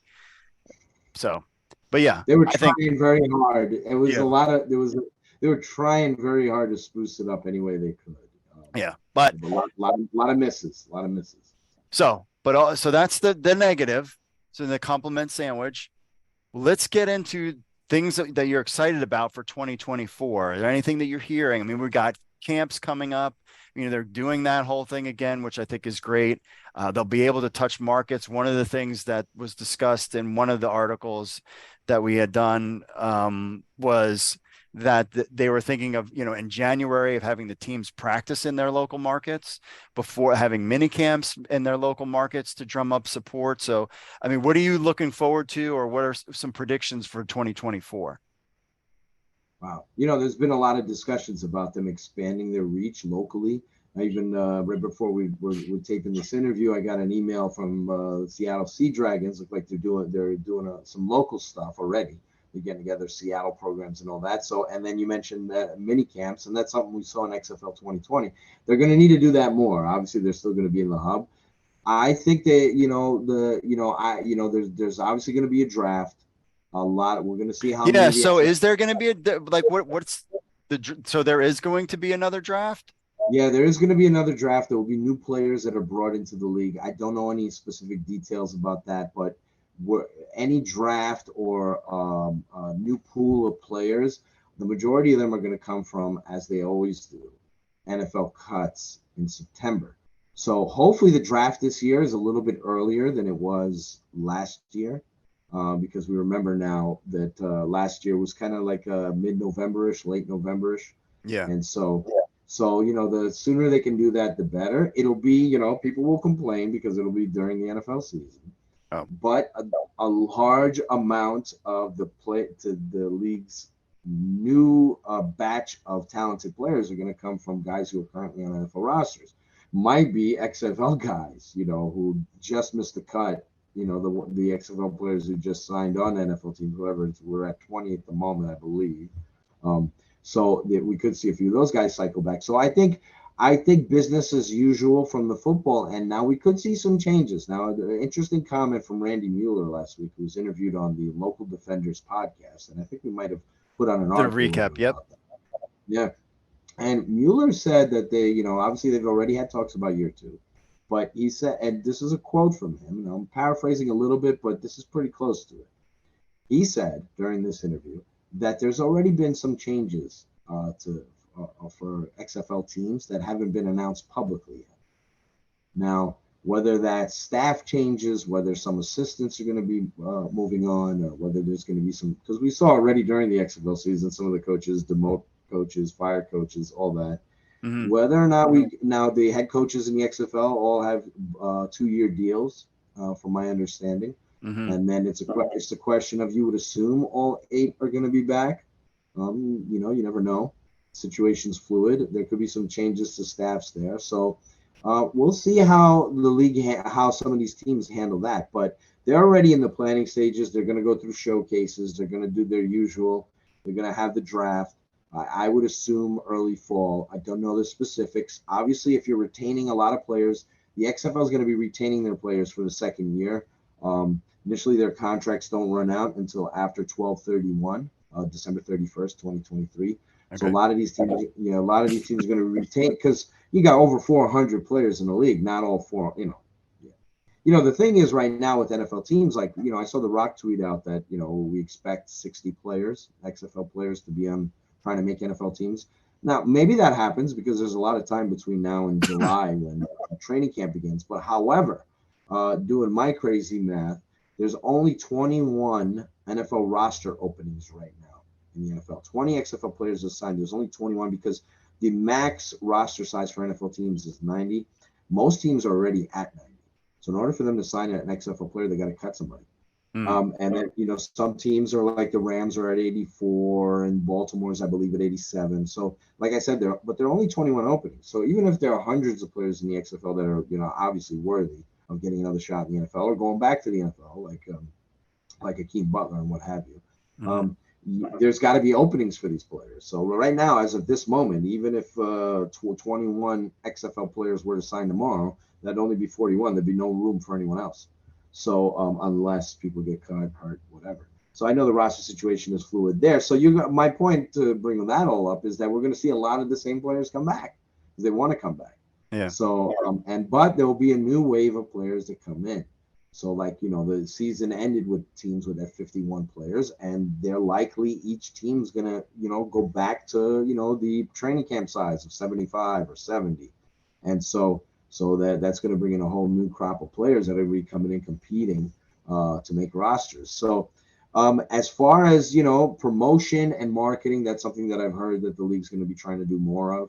but yeah, They were I think, trying very hard. It was yeah, a lot of they were trying very hard to spruce it up any way they could. yeah. But A lot of misses, a lot of misses. so that's the negative. So the compliment sandwich. Let's get into things that you're excited about for 2024. Is there anything that you're hearing? I mean, we got camps coming up. They're doing that whole thing again, which I think is great. They'll be able to touch markets. One of the things that was discussed in one of the articles that we had done was that they were thinking of, in January of having the teams practice in their local markets before having mini camps in their local markets to drum up support. So, I mean, what are you looking forward to, or what are some predictions for 2024? Wow. You know, there's been a lot of discussions about them expanding their reach locally. I even right before we're taping this interview, I got an email from Seattle Sea Dragons. Look like they're doing some local stuff already. They're getting together Seattle programs and all that. So, and then you mentioned mini camps, and that's something we saw in XFL 2020. They're going to need to do that more. Obviously, they're still going to be in the hub. I think that there's obviously going to be a draft. A lot. We're going to see how Yeah. many. So is there going to be what's so there is going to be another draft? Yeah, there is going to be another draft. There will be new players that are brought into the league. I don't know any specific details about that, but any draft or a new pool of players, the majority of them are going to come from, as they always do, NFL cuts in September. So hopefully the draft this year is a little bit earlier than it was last year, because we remember now that last year was kind of like mid-November-ish, late November-ish. Yeah. And so the sooner they can do that, the better. It'll be, people will complain because it'll be during the NFL season. Oh. But a large amount of the league's new batch of talented players are going to come from guys who are currently on NFL rosters. Might be XFL guys, who just missed the cut. The XFL players who just signed on NFL teams, whatever. We're at 20 at the moment, I believe. So that we could see a few of those guys cycle back. So I think business as usual from the football end. Now we could see some changes. Now, an interesting comment from Randy Mueller last week, who was interviewed on the Local Defenders podcast, and I think we might have put on an article. The recap, yep. Yeah. And Mueller said that they, obviously they've already had talks about year 2, but he said, and this is a quote from him, and I'm paraphrasing a little bit, but this is pretty close to it. He said during this interview that there's already been some changes for XFL teams that haven't been announced publicly yet. Now, whether that's staff changes, whether some assistants are going to be moving on, or whether there's going to be some, because we saw already during the XFL season, some of the coaches demote coaches, fire coaches, all that. Mm-hmm. Whether or not now the head coaches in the XFL all have 2-year deals, from my understanding. Mm-hmm. And then it's a question of, you would assume all 8 are going to be back. You never know. Situation's fluid. There could be some changes to staffs there. So we'll see how the league, how some of these teams handle that. But they're already in the planning stages. They're going to go through showcases. They're going to do their usual. They're going to have the draft. I would assume early fall. I don't know the specifics. Obviously, if you're retaining a lot of players, the XFL is going to be retaining their players for the second year. Initially, their contracts don't run out until after 12/31, December 31st, 2023. Okay. So a lot of these teams, are going to retain, because you got over 400 players in the league. Not all 4, the thing is right now with NFL teams, like, I saw the Rock tweet out that, we expect 60 players, XFL players, to be on trying to make NFL teams. Now, maybe that happens because there's a lot of time between now and July when training camp begins. But however, doing my crazy math, there's only 21 NFL roster openings right now in the NFL. 20 XFL players are signed. There's only 21 because the max roster size for NFL teams is 90. Most teams are already at 90. So in order for them to sign an XFL player, they got to cut somebody. And then, some teams are like the Rams are at 84 and Baltimore's, I believe, at 87. So like I said, there are only 21 openings. So even if there are hundreds of players in the XFL that are, obviously worthy of getting another shot in the NFL or going back to the NFL, like Akeem Butler and what have you, there's got to be openings for these players. So right now, as of this moment, even if 21 XFL players were to sign tomorrow, that'd only be 41. There'd be no room for anyone else. So unless people get cut, hurt, whatever. So I know the roster situation is fluid there. So my point to bring that all up is that we're going to see a lot of the same players come back because they want to come back. Yeah. So but there will be a new wave of players that come in. So the season ended with teams with 51 players, and they're likely each team's going to go back to the training camp size of 75 or 70, and so that's going to bring in a whole new crop of players that are going to be coming in competing to make rosters. So as far as, promotion and marketing, that's something that I've heard that the league's going to be trying to do more of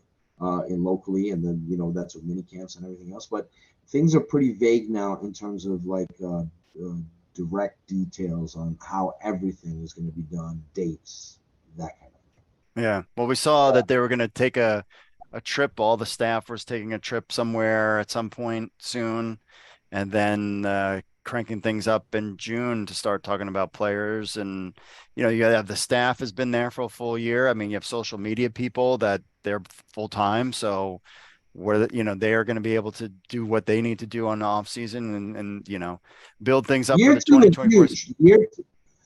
in locally. And then, that's with mini camps and everything else. But things are pretty vague now in terms of direct details on how everything is going to be done, dates, that kind of thing. Yeah. Well, we saw that they were going to take a trip. All the staff was taking a trip somewhere at some point soon, and then cranking things up in June to start talking about players. And you got to have the staff has been there for a full year. I mean, you have social media people that they're full time, so where they are going to be able to do what they need to do on the off season and build things up for Year the two is 2024. huge.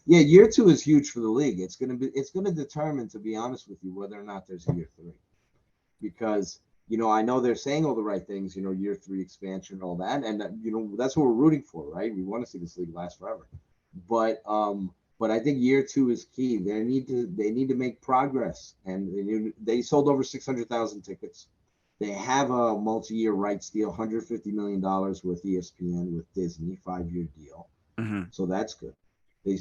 Yeah, year two is huge for the league. It's gonna determine, to be honest with you, whether or not there's a year three. Because I know they're saying all the right things, year three expansion and all that, and that's what we're rooting for, right? We want to see this league last forever. But I think year two is key. They need to make progress, and they sold over 600,000 tickets. They have a multi-year rights deal, $150 million with ESPN with Disney, 5-year deal. Mhm. So that's good.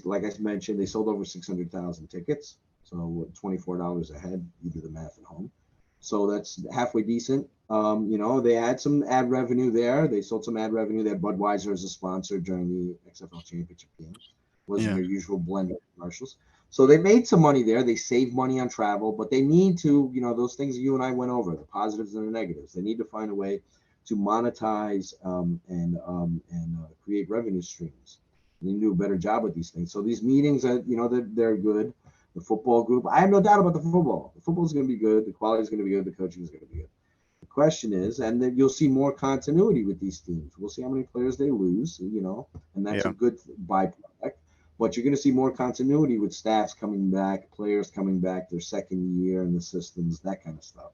Like I mentioned, they sold over 600,000 tickets. So $24 a head. You do the math at home. So that's halfway decent. They had some ad revenue there. They sold some ad revenue there. Budweiser as a sponsor during the XFL Championship game. Wasn't Yeah. their usual blend of commercials. So they made some money there. They saved money on travel, but they need to, those things you and I went over, the positives and the negatives. They need to find a way to monetize and create revenue streams. They need to do a better job with these things. So these meetings, they're good. The football group, I have no doubt about the football. The football is going to be good. The quality is going to be good. The coaching is going to be good. The question is, and then you'll see more continuity with these teams. We'll see how many players they lose, and that's a Yeah. good byproduct. But you're going to see more continuity with staffs coming back, players coming back their second year in the systems, that kind of stuff.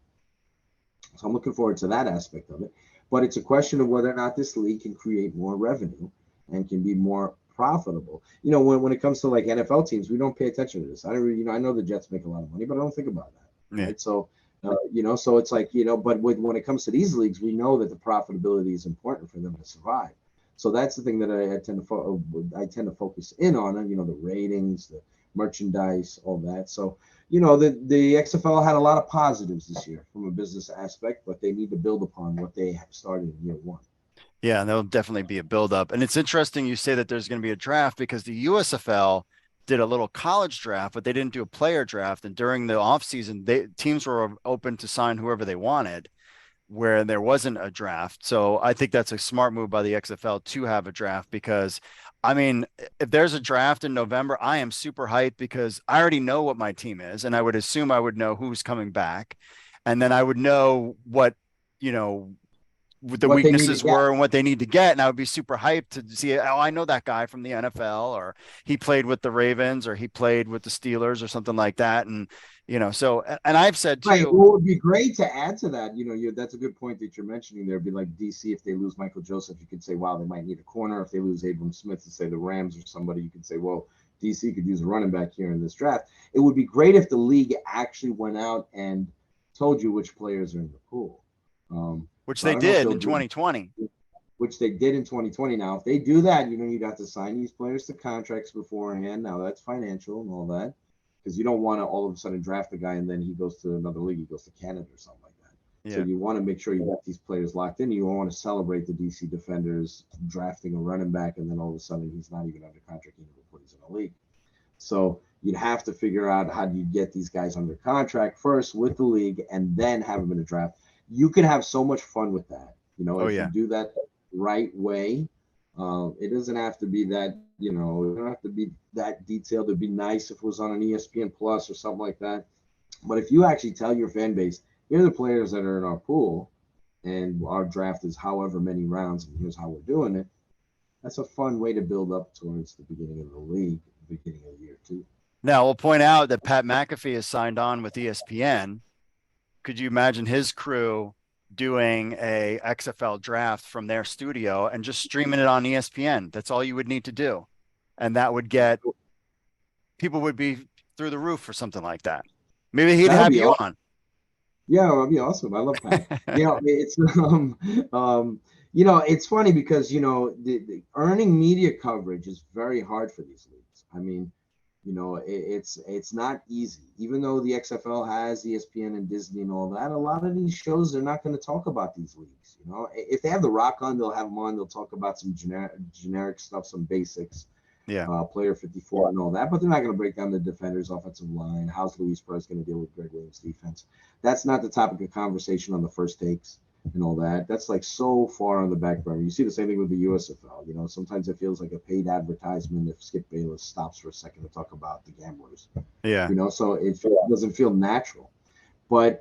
So I'm looking forward to that aspect of it. But it's a question of whether or not this league can create more revenue and can be more profitable. When it comes to like NFL teams, we don't pay attention to this. I don't really, I know the Jets make a lot of money, but I don't think about that. Yeah. Right. So, so it's like, but when it comes to these leagues, we know that the profitability is important for them to survive. So that's the thing that I tend to focus in on, the ratings, the merchandise, all that. So, the XFL had a lot of positives this year from a business aspect, but they need to build upon what they have started in year one. Yeah, and there'll definitely be a buildup. And it's interesting you say that there's going to be a draft because the USFL did a little college draft, but they didn't do a player draft. And during the offseason, teams were open to sign whoever they wanted, where there wasn't a draft. So I think that's a smart move by the XFL to have a draft because, I mean, if there's a draft in November, I am super hyped because I already know what my team is, and I would assume I would know who's coming back, and then I would know you know what the What they need to weaknesses get. were and what they need to get. And I would be super hyped to see, oh, I know that guy from the NFL, or he played with the Ravens, or he played with the Steelers, or something like that. And, so, and I've said Right. too, Well, it would be great to add to that. That's a good point that you're mentioning there. It'd be like DC, if they lose Michael Joseph, you could say, wow, they might need a corner. If they lose Abram Smith, to say the Rams or somebody, you could say, well, DC could use a running back here in this draft. It would be great if the league actually went out and told you which players are in the pool. which So I they don't know if did they'll in do, 2020. which they did in 2020. Now, if they do that, you'd have to sign these players to contracts beforehand. Now, that's financial and all that, because you don't want to all of a sudden draft a guy and then he goes to another league, he goes to Canada or something like that. So Yeah. you want to make sure you got these players locked in. You don't want to celebrate the DC Defenders drafting a running back and then all of a sudden he's not even under contract even before he's in the league. So you'd have to figure out how do you get these guys under contract first with the league and then have them in a draft. You can have so much fun with that. Oh, If yeah. you do that the right way, it doesn't have to be that, it don't have to be that detailed. It'd be nice if it was on an ESPN Plus or something like that. But if you actually tell your fan base, here are the players that are in our pool and our draft is however many rounds and here's how we're doing it, that's a fun way to build up towards the beginning of the league, the beginning of year two. Now, we'll point out that Pat McAfee has signed on with ESPN. Could you imagine his crew doing a XFL draft from their studio and just streaming it on ESPN? That's all you would need to do. And that would get people would be through the roof for something like that. Maybe he'd That would have be you awesome. on. Yeah, that'd be awesome. I love Pat. It's it's funny because the earning media coverage is very hard for these leagues. I mean, it's not easy. Even though the XFL has ESPN and Disney and all that, a lot of these shows they're not going to talk about these leagues. If they have The Rock on, they'll have him on. They'll talk about some generic stuff, some basics. Yeah. Player 54 and all that, but they're not going to break down the defenders' offensive line. How's Luis Perez going to deal with Greg Williams' defense? That's not the topic of conversation on the first takes and all that. That's like so far on the back burner. You see the same thing with the USFL. You know, sometimes it feels like a paid advertisement if Skip Bayless stops for a second to talk about the gamblers. Yeah. You know, so it doesn't feel natural. But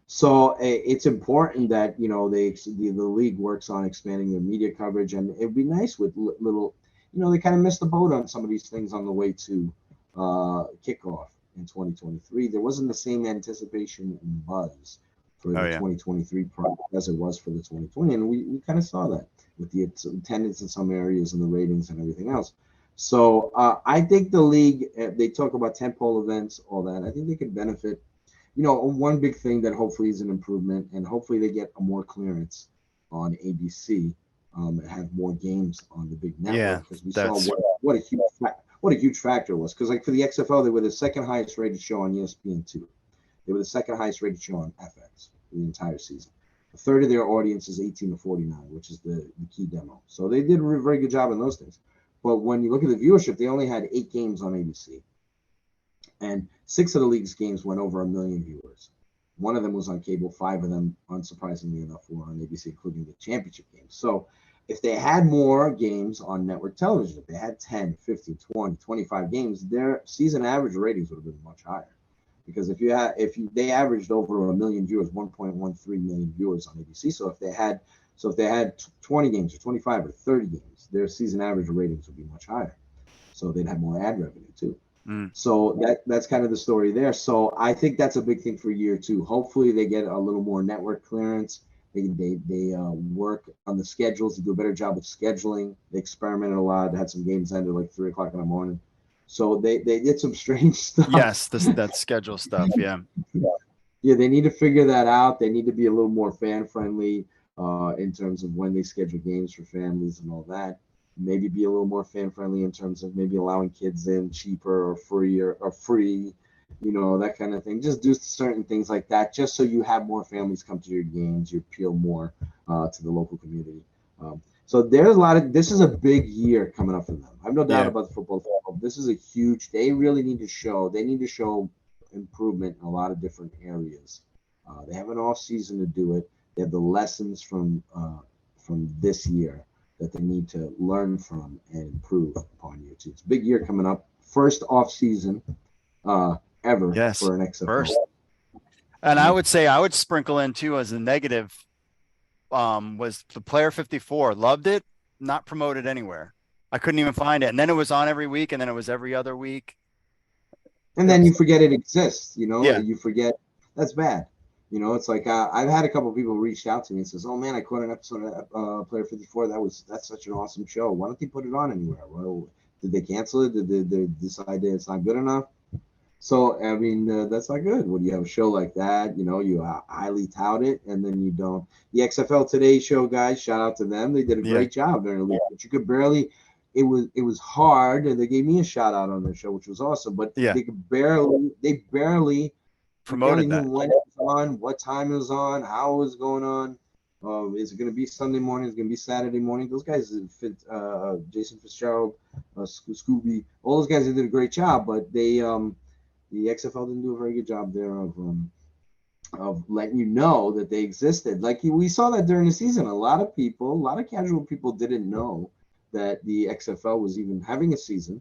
so it's important that, you know, the league works on expanding their media coverage, and it'd be nice with little, you know, they kind of missed the boat on some of these things on the way to kickoff in 2023. There wasn't the same anticipation and buzz for the 2023 product as it was for the 2020, and we kind of saw that with the attendance in some areas and the ratings and everything else. So I think the league, they talk about tentpole events, all that. I think they could benefit. You know, one big thing that hopefully is an improvement, and hopefully they get more clearance on ABC, have more games on the big network, because we saw what a huge factor it was. Because like for the XFL, they were the second highest rated show on ESPN2. They were the second highest rated show on FX for the entire season. A third of their audience is 18 to 49, which is the key demo. So they did a very good job in those things. But when you look at the viewership, they only had 8 games on ABC. And 6 of the league's games went over 1 million viewers. 1 of them was on cable, 5 of them, unsurprisingly enough, were on ABC, including the championship games. So if they had more games on network television, if they had 10, 15, 20, 25 games, their season average ratings would have been much higher. Because they averaged over 1 million viewers, 1.13 million viewers on ABC. So if they had 20 games or 25 or 30 games, their season average ratings would be much higher. So they'd have more ad revenue too. So that's kind of the story there. So I think that's a big thing for year 2. Hopefully they get a little more network clearance. They work on the schedules. They do a better job of scheduling. They experimented a lot. They had some games end at like 3 o'clock in the morning. So they did some strange stuff. Yes, that schedule stuff. Yeah. Yeah, they need to figure that out. They need to be a little more fan friendly in terms of when they schedule games for families and all that. Maybe be a little more fan friendly in terms of maybe allowing kids in cheaper or free, you know, that kind of thing. Just do certain things like that, just so you have more families come to your games. You appeal more to the local community. So there's this is a big year coming up for them. I have no doubt about the football team. This is a huge, they need to show improvement in a lot of different areas. They have an off season to do it. They have the lessons from this year that they need to learn from and improve upon year 2. It's a big year coming up. First off season ever for an XFL. First. And I would say I would sprinkle in too as a negative was the player 54. Loved it, not promoted anywhere. I couldn't even find it. And then it was on every week, and then it was every other week. And then you forget it exists, you know, Yeah. You forget. That's bad. You know, it's like I've had a couple of people reach out to me and says, "Oh man, I caught an episode of Player 54. That's such an awesome show. Why don't they put it on anywhere? Well, did they cancel it? Did they decide it's not good enough?" So I mean, that's not good. When you have a show like that, you know, you highly tout it, and then you don't. The XFL Today show guys, shout out to them. They did a great job during the league, but you could barely. It was hard, and they gave me a shout out on their show, which was awesome. But they barely promoted that. knew when it was on, what time it was on, how it was going on. Is it going to be Sunday morning? Is it going to be Saturday morning? Those guys, Jason Fitzgerald, Scooby, all those guys, they did a great job, but the XFL didn't do a very good job there of letting you know that they existed. Like we saw that during the season. A lot of casual people didn't know that the XFL was even having a season,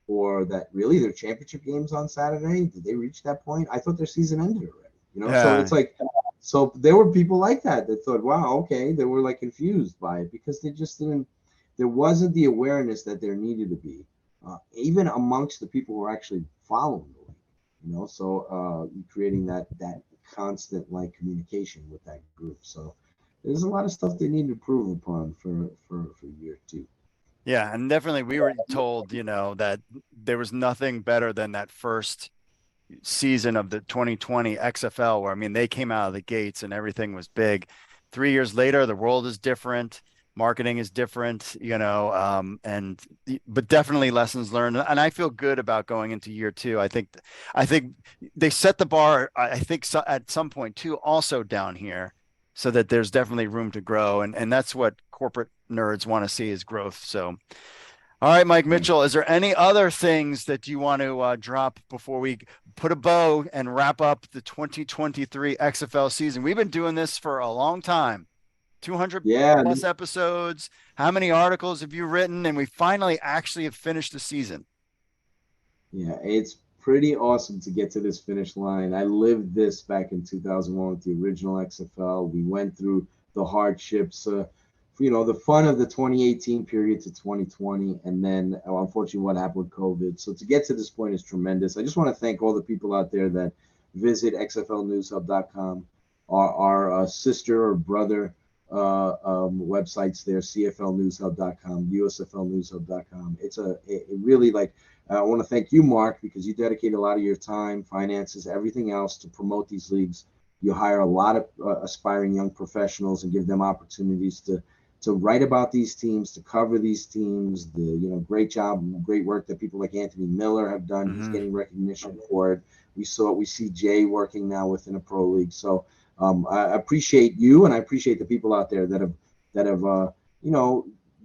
or that really their championship games on Saturday. Did they reach that point? I thought their season ended already. You know, so it's like, so there were people like that thought, wow, okay, they were like confused by it because they just didn't. There wasn't the awareness that there needed to be, even amongst the people who are actually following the league. You know, so creating that constant like communication with that group. So there's a lot of stuff they need to improve upon for year 2. Yeah, and definitely we were told, you know, that there was nothing better than that first season of the 2020 XFL, where I mean they came out of the gates and everything was big. 3 years later, the world is different, marketing is different, you know, but definitely lessons learned. And I feel good about going into year 2. I think they set the bar. I think so, at some point too, also down here, so that there's definitely room to grow, and that's what corporate nerds want to see is growth. So All right, Mike Mitchell, is there any other things that you want to drop before we put a bow and wrap up the 2023 XFL season? We've been doing this for a long time, 200 Yeah, plus episodes. How many articles have you written? And we finally actually have finished the season. yeah, it's pretty awesome to get to this finish line. I lived this back in 2001 with the original XFL. We went through the hardships, the fun of the 2018 period to 2020, and then unfortunately what happened with COVID. So to get to this point is tremendous. I just want to thank all the people out there that visit xflnewshub.com, our sister or brother websites there, cflnewshub.com, usflnewshub.com. It really, like, I want to thank you, Mark, because you dedicate a lot of your time, finances, everything else to promote these leagues. You hire a lot of aspiring young professionals and give them opportunities to write about these teams, to cover these teams. Great job, great work that people like Anthony Miller have done. Mm-hmm. He's getting recognition for it. We see Jay working now within a pro league. So I appreciate you, and I appreciate the people out there that have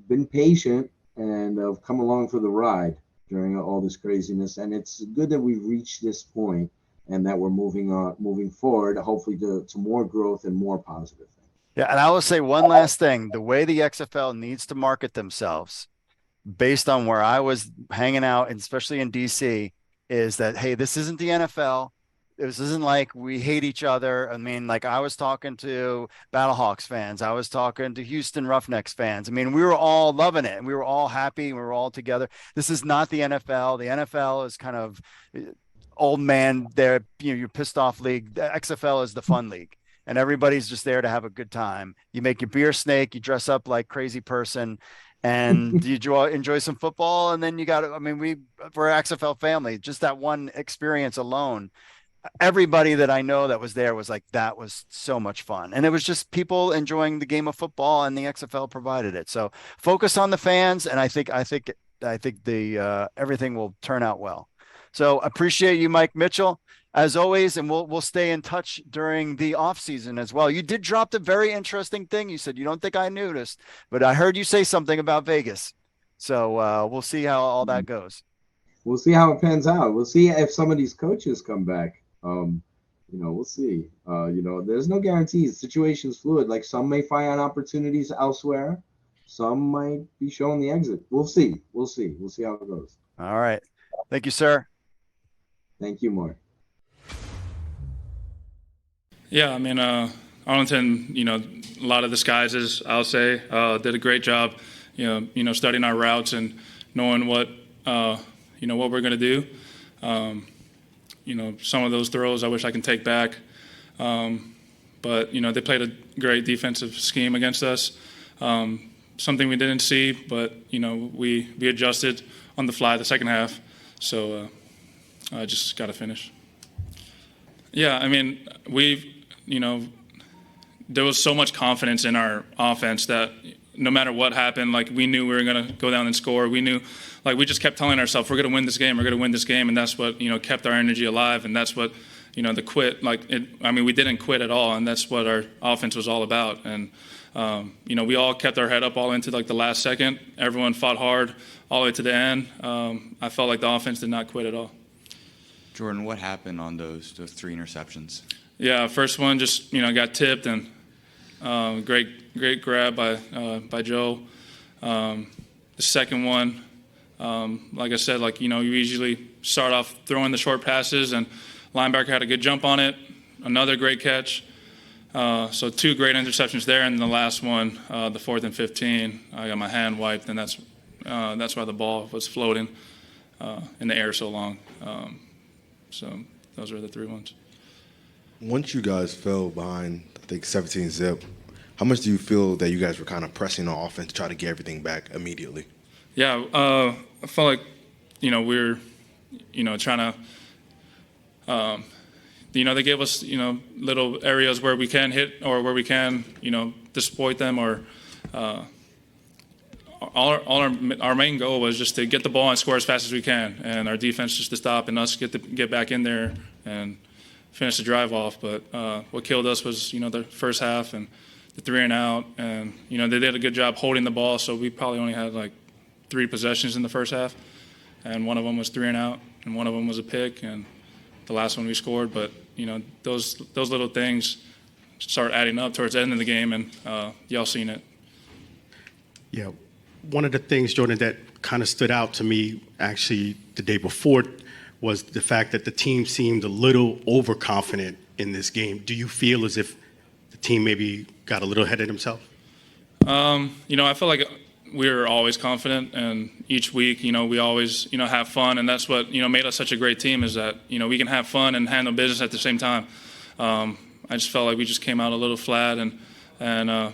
been patient and have come along for the ride during all this craziness. And it's good that we've reached this point and that we're moving forward, hopefully to more growth and more positive things. Yeah, and I will say one last thing. The way the XFL needs to market themselves, based on where I was hanging out, and especially in DC, is that, hey, this isn't the NFL. This isn't like we hate each other. I mean, like, I was talking to Battlehawks fans. I was talking to Houston Roughnecks fans. I mean, we were all loving it, and we were all happy, and we were all together. This is not the NFL. The NFL is kind of old man there, you're pissed off league. The XFL is the fun league. And everybody's just there to have a good time. You make your beer snake, you dress up like crazy person, and you enjoy some football. And then we're an XFL family. Just that one experience alone, everybody that I know that was there was like, that was so much fun. And it was just people enjoying the game of football, and the XFL provided it. So focus on the fans, and I think the everything will turn out well. So appreciate you, Mike Mitchell, as always, and we'll stay in touch during the off season as well. You did drop a very interesting thing. You said you don't think I noticed, but I heard you say something about Vegas. So we'll see how all that goes. We'll see how it pans out. We'll see if some of these coaches come back. We'll see. There's no guarantees. The situation's fluid. Like, some may find opportunities elsewhere. Some might be shown the exit. We'll see. We'll see how it goes. All right. Thank you, sir. Thank you, Mark. Yeah, I mean, Arlington, a lot of the disguises, I'll say, did a great job, studying our routes and knowing what we're going to do. Some of those throws I wish I can take back. But they played a great defensive scheme against us. Something we didn't see, but, we adjusted on the fly the second half. So I just got to finish. Yeah, I mean, there was so much confidence in our offense that no matter what happened, like, we knew we were going to go down and score. We knew, like, we just kept telling ourselves, we're going to win this game, and that's what, kept our energy alive, and that's what, the quit, we didn't quit at all, and that's what our offense was all about. And, we all kept our head up all into, like, the last second. Everyone fought hard all the way to the end. I felt like the offense did not quit at all. Jordan, what happened on those 3 interceptions? Yeah, first one just got tipped, and great grab by Joe. The second one, like I said, you usually start off throwing the short passes, and linebacker had a good jump on it. Another great catch. So 2 great interceptions there, and the last one, the 4th and 15, I got my hand wiped, and that's why the ball was floating in the air so long. So those were the 3 ones. Once you guys fell behind, I think 17-zip, how much do you feel that you guys were kind of pressing on offense to try to get everything back immediately? Yeah, I felt like, we're, trying to, they gave us, little areas where we can hit or where we can, exploit them, or our main goal was just to get the ball and score as fast as we can, and our defense just to stop and us get back in there and finish the drive off. But what killed us was, the first half and the 3 and out, and they did a good job holding the ball, so we probably only had like 3 possessions in the first half, and one of them was 3 and out, and one of them was a pick, and the last one we scored. But those little things start adding up towards the end of the game, and y'all seen it. Yeah, one of the things, Jordan, that kind of stood out to me actually the day before was the fact that the team seemed a little overconfident in this game. Do you feel as if the team maybe got a little ahead of themselves? I feel like we were always confident, and each week, we always, have fun, and that's what, made us such a great team, is that, we can have fun and handle business at the same time. I just felt like we just came out a little flat, and I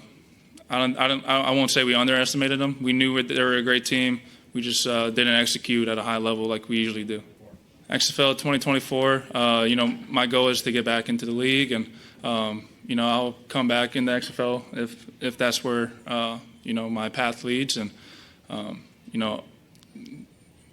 won't say we underestimated them. We knew they were a great team. We just didn't execute at a high level like we usually do. XFL 2024, my goal is to get back into the league, and I'll come back in the XFL if that's where my path leads, and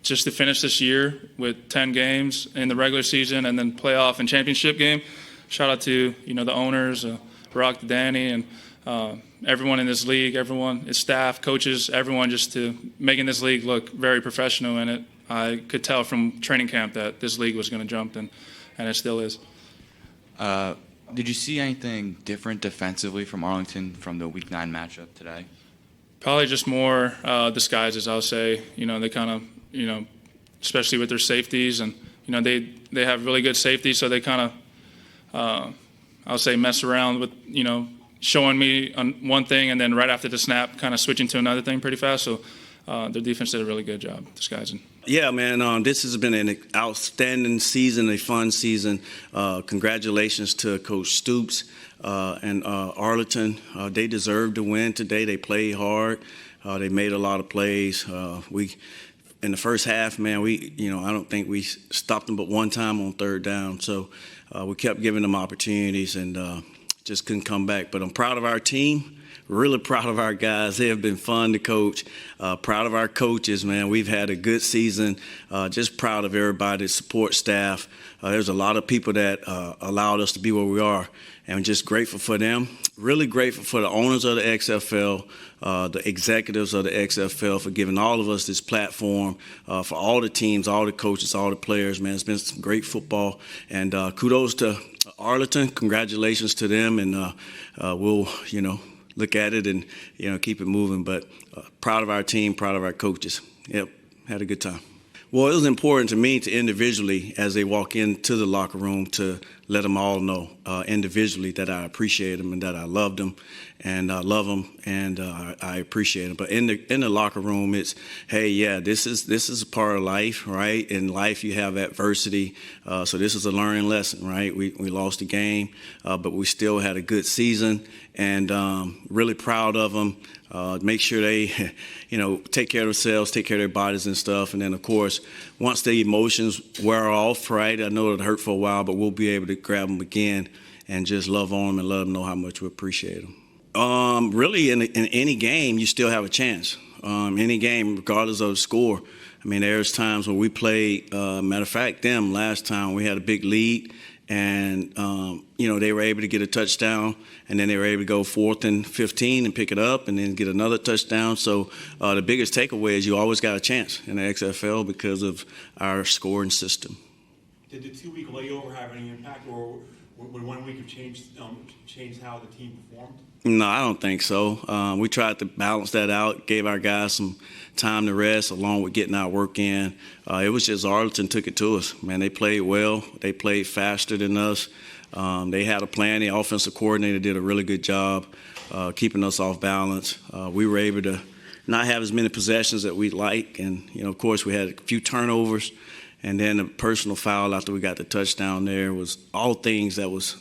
just to finish this year with 10 games in the regular season and then playoff and championship game. Shout out to the owners, Rock, Danny, and everyone in this league, everyone, its staff, coaches, everyone, just to making this league look very professional in it. I could tell from training camp that this league was going to jump, and it still is. Did you see anything different defensively from Arlington from the Week 9 matchup today? Probably just more disguises, I'll say. They kind of, especially with their safeties, and, they have really good safeties, so they kind of, I'll say, mess around with, showing me on one thing and then right after the snap kind of switching to another thing pretty fast. So their defense did a really good job disguising. Yeah, man, this has been an outstanding season, a fun season. Congratulations to Coach Stoops and Arlington. They deserved to win today. They played hard. They made a lot of plays. In the first half, man, I don't think we stopped them but one time on third down. So we kept giving them opportunities and just couldn't come back. But I'm proud of our team. Really proud of our guys. They have been fun to coach. Proud of our coaches, man. We've had a good season. Just proud of everybody, support staff. There's a lot of people that allowed us to be where we are, and just grateful for them. Really grateful for the owners of the XFL, the executives of the XFL for giving all of us this platform, for all the teams, all the coaches, all the players, man. It's been some great football, and kudos to Arlington. Congratulations to them, and we'll, look at it and, keep it moving. But proud of our team, proud of our coaches. Yep, had a good time. Well, it was important to me to individually, as they walk into the locker room, to let them all know individually that I appreciate them and that I loved them and I love them and I appreciate them. But in the locker room, it's, hey, yeah, this is a part of life, right? In life, you have adversity. So this is a learning lesson, right? We lost the game, but we still had a good season, and really proud of them. Make sure they, take care of themselves, take care of their bodies and stuff. And then, of course, once the emotions wear off, right, I know it'll hurt for a while, but we'll be able to grab them again and just love on them and let them know how much we appreciate them. Really, in any game, you still have a chance. Any game, regardless of the score. I mean, there's times when we played, matter of fact, them last time, we had a big lead. And, they were able to get a touchdown, and then they were able to go 4th and 15 and pick it up and then get another touchdown. So the biggest takeaway is you always got a chance in the XFL because of our scoring system. Did the 2-week layover have any impact, or would 1 week have changed how the team performed? No, I don't think so. We tried to balance that out, gave our guys some time to rest along with getting our work in. It was just Arlington took it to us. Man, they played well. They played faster than us. They had a plan. The offensive coordinator did a really good job keeping us off balance. We were able to not have as many possessions that we'd like. And, of course, we had a few turnovers. And then a personal foul after we got the touchdown there was all things that was,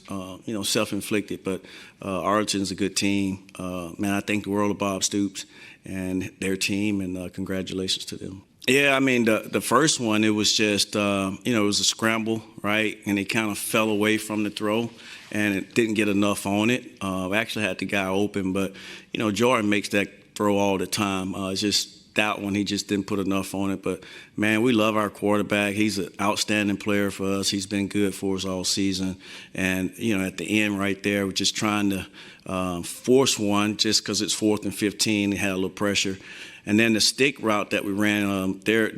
self-inflicted. But Arlington's a good team. Man, I think the world of Bob Stoops and their team, and congratulations to them. Yeah, I mean, the first one, it was just, it was a scramble, right? And it kind of fell away from the throw, and it didn't get enough on it. We actually had the guy open, but, Jordan makes that throw all the time. It's just that one. He just didn't put enough on it. But, man, we love our quarterback. He's an outstanding player for us. He's been good for us all season. And, at the end right there, we're just trying to force one just because it's 4th and 15. He had a little pressure. And then the stick route that we ran, their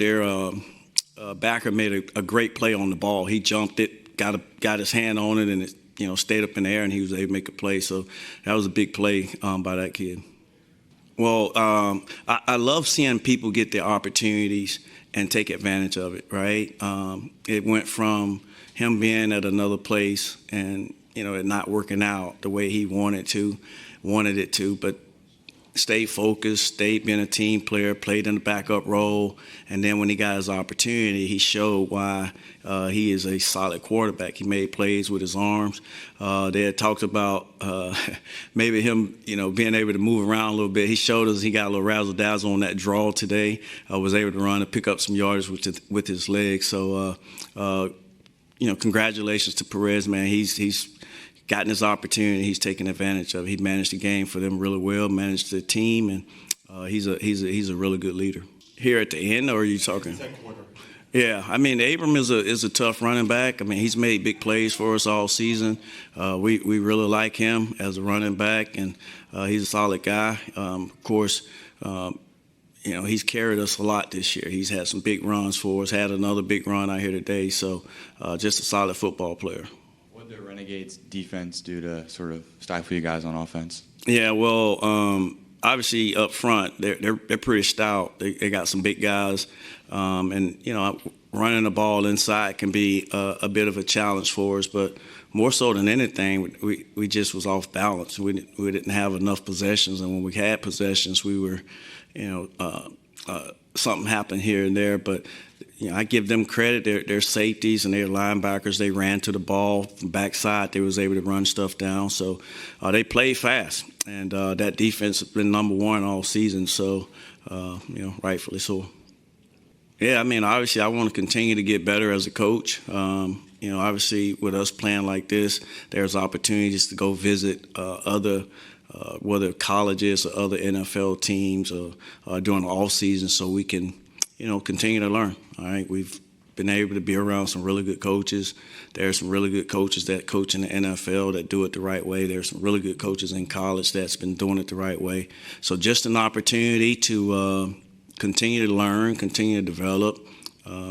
backer made a great play on the ball. He jumped it, got his hand on it, and it stayed up in the air, and he was able to make a play. So that was a big play by that kid. Well, I love seeing people get their opportunities and take advantage of it, right? It went from him being at another place and, it not working out the way he wanted it to, but stayed focused, stayed being a team player, played in the backup role, and then when he got his opportunity, he showed why he is a solid quarterback. He made plays with his arms. They had talked about maybe him, being able to move around a little bit. He showed us he got a little razzle-dazzle on that draw today. Was able to run and pick up some yardage with his legs. So, congratulations to Perez, man. He's gotten his opportunity. He's taken advantage of it. He managed the game for them really well, managed the team, and he's a really good leader. Here at the end, or are you talking? Yeah, Abram is a tough running back. He's made big plays for us all season. We really like him as a running back, and he's a solid guy. Of course, he's carried us a lot this year. He's had some big runs for us, had another big run out here today, so just a solid football player. What did the Renegades defense do to sort of stifle you guys on offense? Yeah, well, obviously up front, they're pretty stout. They got some big guys, and running the ball inside can be a bit of a challenge for us. But more so than anything, we just was off balance. We didn't have enough possessions, and when we had possessions, we were, something happened here and there. But I give them credit. They're safeties and they're linebackers. They ran to the ball from backside. They was able to run stuff down. So they played fast, and that defense has been number one all season. So rightfully so. Yeah, obviously I want to continue to get better as a coach. Obviously with us playing like this, there's opportunities to go visit other whether colleges or other NFL teams or during the off season, so we can continue to learn. All right, we've been able to be around some really good coaches. There are some really good coaches that coach in the NFL that do it the right way. There's some really good coaches in college that's been doing it the right way. So just an opportunity to continue to learn, continue to develop,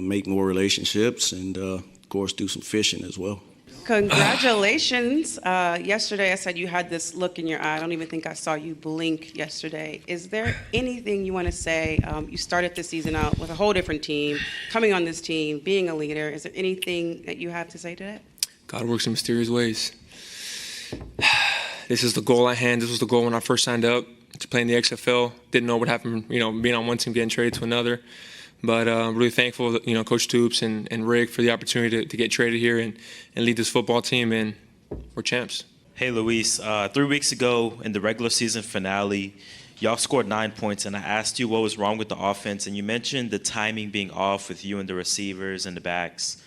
make more relationships, and of course do some fishing as well. Congratulations. Yesterday I said you had this look in your eye. I don't even think I saw you blink yesterday. Is there anything you want to say? You started the season out with a whole different team, coming on this team, being a leader. Is there anything that you have to say to that? God works in mysterious ways. This is the goal at hand. This was the goal when I first signed up to play in the XFL. Didn't know what happened, being on one team, getting traded to another. But really thankful, Coach Stoops and Rick for the opportunity to get traded here and lead this football team, and we're champs. Hey, Luis. 3 weeks ago in the regular season finale, y'all scored 9 points, and I asked you what was wrong with the offense, and you mentioned the timing being off with you and the receivers and the backs.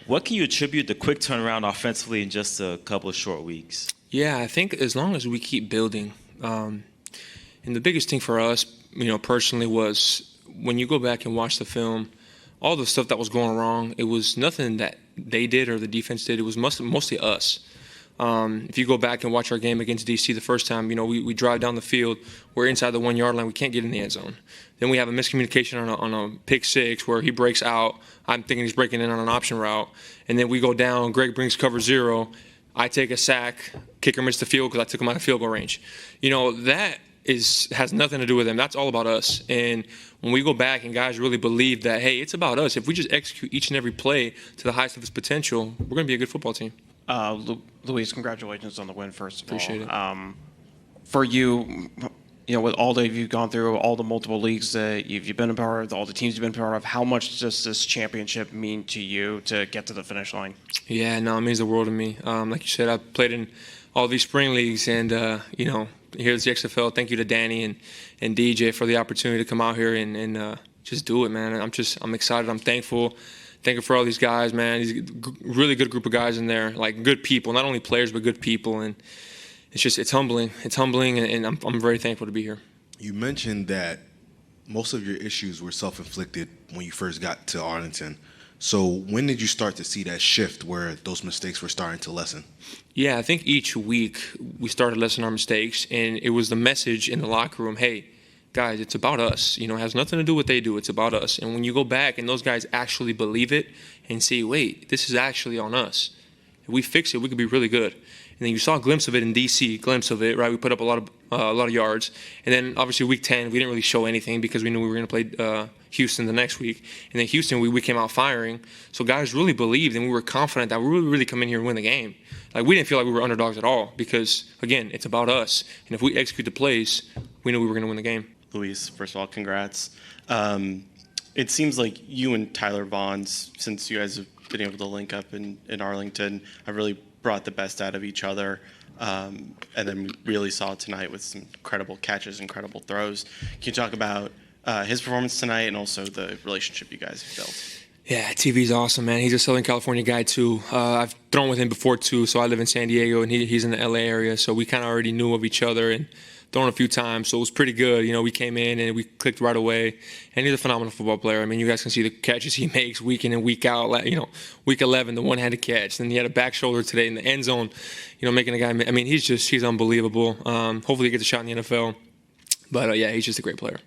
What can you attribute the quick turnaround offensively in just a couple of short weeks? Yeah, I think as long as we keep building, and the biggest thing for us, personally was when you go back and watch the film, all the stuff that was going wrong, it was nothing that they did or the defense did. It was mostly us. If you go back and watch our game against DC the first time, we drive down the field. We're inside the 1 yard line. We can't get in the end zone. Then we have a miscommunication on a pick six where he breaks out. I'm thinking he's breaking in on an option route. And then we go down. Greg brings cover zero. I take a sack. Kicker missed the field because I took him out of field goal range. That has nothing to do with them. That's all about us. And when we go back and guys really believe that, hey, it's about us. If we just execute each and every play to the highest of its potential, we're going to be a good football team. Luis, congratulations on the win, first of all. Appreciate it. For you, with all that you've gone through, all the multiple leagues that you've been a part of, all the teams you've been a part of, how much does this championship mean to you to get to the finish line? Yeah, no, it means the world to me. Like you said, I've played in all these spring leagues, and, here's the XFL. Thank you to Danny and DJ for the opportunity to come out here and just do it, man. I'm excited. I'm thankful. Thank you for all these guys, man. These really good group of guys in there, like good people, not only players but good people, and it's humbling. It's humbling, and I'm very thankful to be here. You mentioned that most of your issues were self-inflicted when you first got to Arlington. So when did you start to see that shift where those mistakes were starting to lessen? Yeah, I think each week we started lessening our mistakes, and it was the message in the locker room, hey, guys, it's about us. You know, it has nothing to do with what they do. It's about us. And when you go back and those guys actually believe it and say, wait, this is actually on us. If we fix it, we could be really good. And then you saw a glimpse of it in DC, glimpse of it, right? We put up a lot of yards. And then obviously week 10, we didn't really show anything because we knew we were going to play Houston the next week. And then Houston, we came out firing. So guys really believed, and we were confident that we would really come in here and win the game. Like, we didn't feel like we were underdogs at all because, again, it's about us. And if we execute the plays, we knew we were going to win the game. Luis, first of all, congrats. It seems like you and Tyler Vaughns, since you guys have been able to link up in Arlington, have really brought the best out of each other. And then we really saw it tonight with some incredible catches, incredible throws. Can you talk about his performance tonight and also the relationship you guys have built? Yeah, TV's awesome, man. He's a Southern California guy, too. I've thrown with him before, too, so I live in San Diego, and he's in the L.A. area, so we kind of already knew of each other and thrown a few times, so it was pretty good. You know, we came in and we clicked right away, and he's a phenomenal football player. I mean, you guys can see the catches he makes week in and week out. You know, week 11, the one-handed catch. Then he had a back shoulder today in the end zone, you know, making a guy. I mean, he's unbelievable. Hopefully he gets a shot in the NFL. But, yeah, he's just a great player.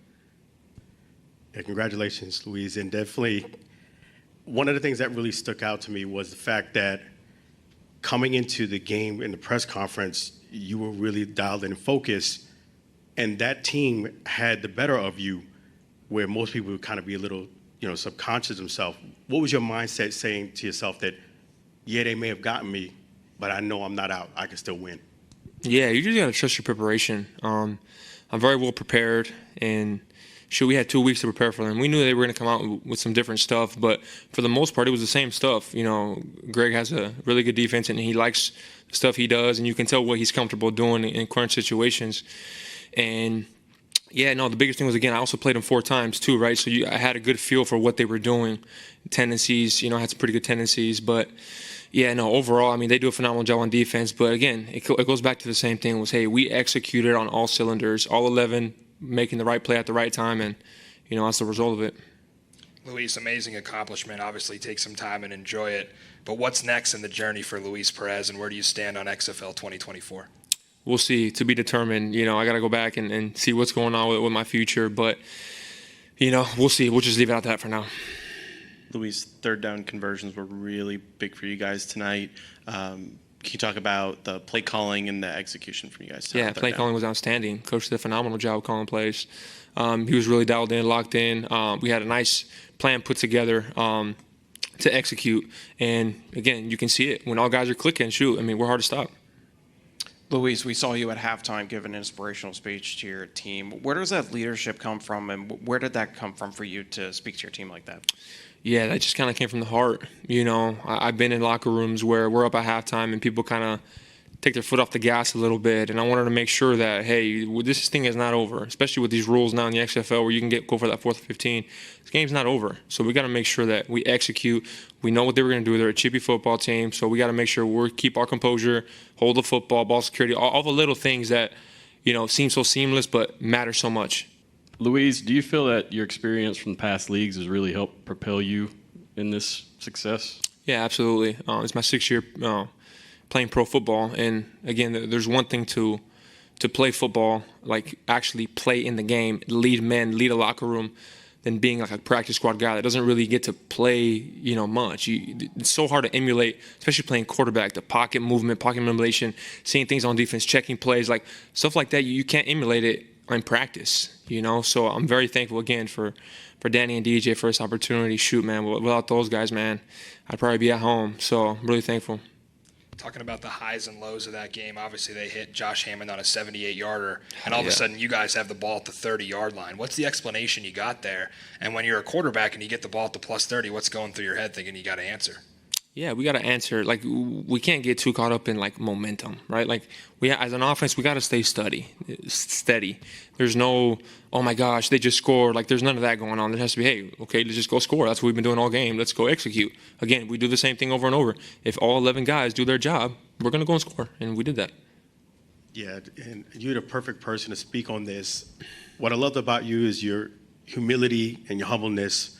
Yeah, congratulations, Luis. And definitely one of the things that really stuck out to me was the fact that coming into the game in the press conference, you were really dialed in and focused, and that team had the better of you, where most people would kind of be a little, you know, subconscious themselves. What was your mindset saying to yourself that, yeah, they may have gotten me, but I know I'm not out. I can still win? Yeah, you just got to trust your preparation. I'm very well prepared, and we had 2 weeks to prepare for them. We knew they were going to come out with some different stuff, but for the most part, it was the same stuff. You know, Greg has a really good defense, and he likes the stuff he does, and you can tell what he's comfortable doing in current situations. And, yeah, no, the biggest thing was, again, I also played them 4 times too, right? So I had a good feel for what they were doing. Tendencies, you know, I had some pretty good tendencies. But, yeah, no, overall, I mean, they do a phenomenal job on defense. But, again, it goes back to the same thing was, hey, we executed on all cylinders, all 11 making the right play at the right time, and, you know, that's the result of it. Luis, amazing accomplishment. Obviously, take some time and enjoy it. But what's next in the journey for Luis Perez, and where do you stand on XFL 2024? We'll see. To be determined. You know, I got to go back and see what's going on with my future. But, you know, we'll see. We'll just leave it at that for now. Luis, third down conversions were really big for you guys tonight. Can you talk about the play calling and the execution from you guys tonight? Yeah, play calling was outstanding. Coach did a phenomenal job calling plays. He was really dialed in, locked in. We had a nice plan put together to execute. And, again, you can see it. When all guys are clicking, shoot, I mean, we're hard to stop. Luis, we saw you at halftime give an inspirational speech to your team. Where does that leadership come from, and where did that come from for you to speak to your team like that? Yeah, that just kind of came from the heart. You know, I've been in locker rooms where we're up at halftime and people kind of take their foot off the gas a little bit, and I wanted to make sure that, hey, this thing is not over, especially with these rules now in the XFL where you can go for that 4th and 15. This game's not over, so we got to make sure that we execute. We know what they were going to do. They're a chippy football team, so we got to make sure we keep our composure, hold the football, ball security, all the little things that, you know, seem so seamless but matter so much. Luis, do you feel that your experience from past leagues has really helped propel you in this success? Yeah, absolutely. It's my 6th year playing pro football, and again, there's one thing to play football, like actually play in the game, lead men, lead a locker room, than being like a practice squad guy that doesn't really get to play, you know, much. It's so hard to emulate, especially playing quarterback, the pocket movement, pocket manipulation, seeing things on defense, checking plays, like stuff like that. You can't emulate it in practice, you know. So I'm very thankful again for Danny and DJ for this opportunity. Shoot, man, without those guys, man, I'd probably be at home. So I'm really thankful. Talking about the highs and lows of that game, obviously they hit Josh Hammond on a 78-yarder, and all of a sudden you guys have the ball at the 30-yard line. What's the explanation you got there? And when you're a quarterback and you get the ball at the plus 30, what's going through your head thinking you got to answer? Yeah, we got to answer. Like, we can't get too caught up in, like, momentum, right? Like, as an offense, we got to stay steady. There's no, oh, my gosh, they just scored. Like, there's none of that going on. There has to be, hey, okay, let's just go score. That's what we've been doing all game. Let's go execute. Again, we do the same thing over and over. If all 11 guys do their job, we're going to go and score, and we did that. Yeah, and you're the perfect person to speak on this. What I loved about you is you're humility and your humbleness.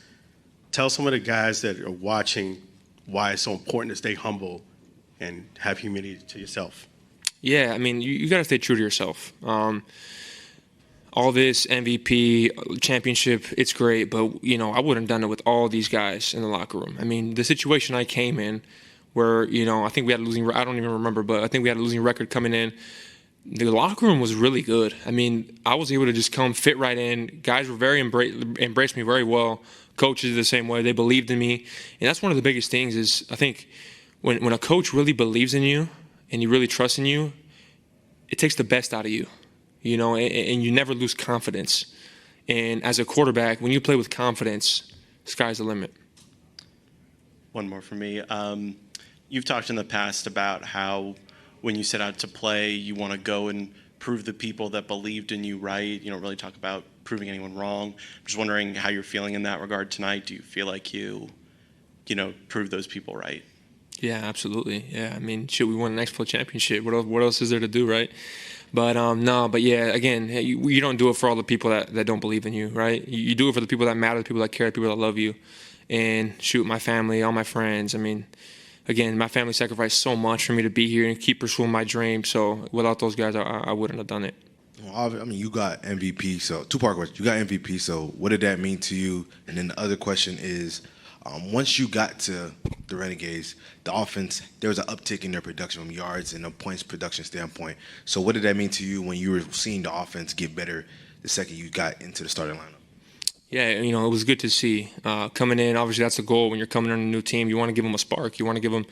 Tell some of the guys that are watching why it's so important to stay humble and have humility to yourself. Yeah, I mean, you got to stay true to yourself. All this MVP, championship, it's great, but, I wouldn't have done it with all these guys in the locker room. I mean, the situation I came in where, I think we had a losing, I don't even remember, but I think we had a losing record coming in. The locker room was really good. I mean, I was able to just come fit right in. Guys were embraced me very well. Coaches the same way. They believed in me. And that's one of the biggest things is I think when a coach really believes in you and he really trusts in you, it takes the best out of you, and you never lose confidence. And as a quarterback, when you play with confidence, sky's the limit. One more for me. You've talked in the past about how when you set out to play, you want to go and prove the people that believed in you right. You don't really talk about proving anyone wrong. I'm just wondering how you're feeling in that regard tonight. Do you feel like you proved those people right? Yeah, absolutely. Yeah, I mean, we won an XFL championship. What else is there to do, right? But yeah, again, you don't do it for all the people that don't believe in you, right? You do it for the people that matter, the people that care, the people that love you. And my family, all my friends. I mean, again, my family sacrificed so much for me to be here and keep pursuing my dream. So without those guys, I wouldn't have done it. Well, I mean, you got MVP, so two-part question. You got MVP, so what did that mean to you? And then the other question is, once you got to the Renegades, the offense, there was an uptick in their production from yards and a points production standpoint. So what did that mean to you when you were seeing the offense get better the second you got into the starting lineup? Yeah, it was good to see. Coming in, obviously that's the goal when you're coming on a new team. You want to give them a spark. You want to give them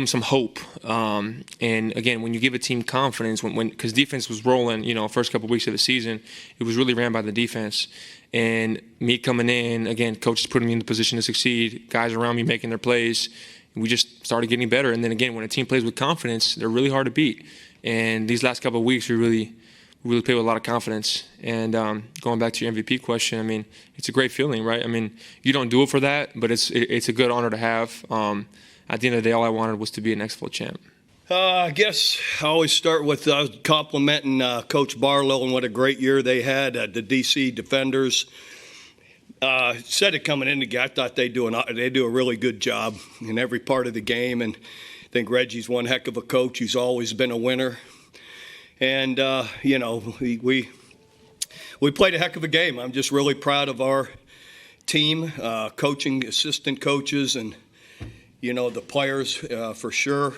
some hope. And again, when you give a team confidence, because defense was rolling, first couple of weeks of the season, it was really ran by the defense. And me coming in, again, coaches putting me in the position to succeed, guys around me making their plays, and we just started getting better. And then again, when a team plays with confidence, they're really hard to beat. And these last couple of weeks, we really play with a lot of confidence. And going back to your MVP question, I mean, it's a great feeling, right? I mean, you don't do it for that, but it's a good honor to have. At the end of the day, all I wanted was to be an XFL champ. I guess I always start with complimenting Coach Barlow and what a great year they had. The DC Defenders said it coming in the game. I thought they do a really good job in every part of the game, and I think Reggie's one heck of a coach. He's always been a winner, and we played a heck of a game. I'm just really proud of our team, coaching, assistant coaches, and the players for sure.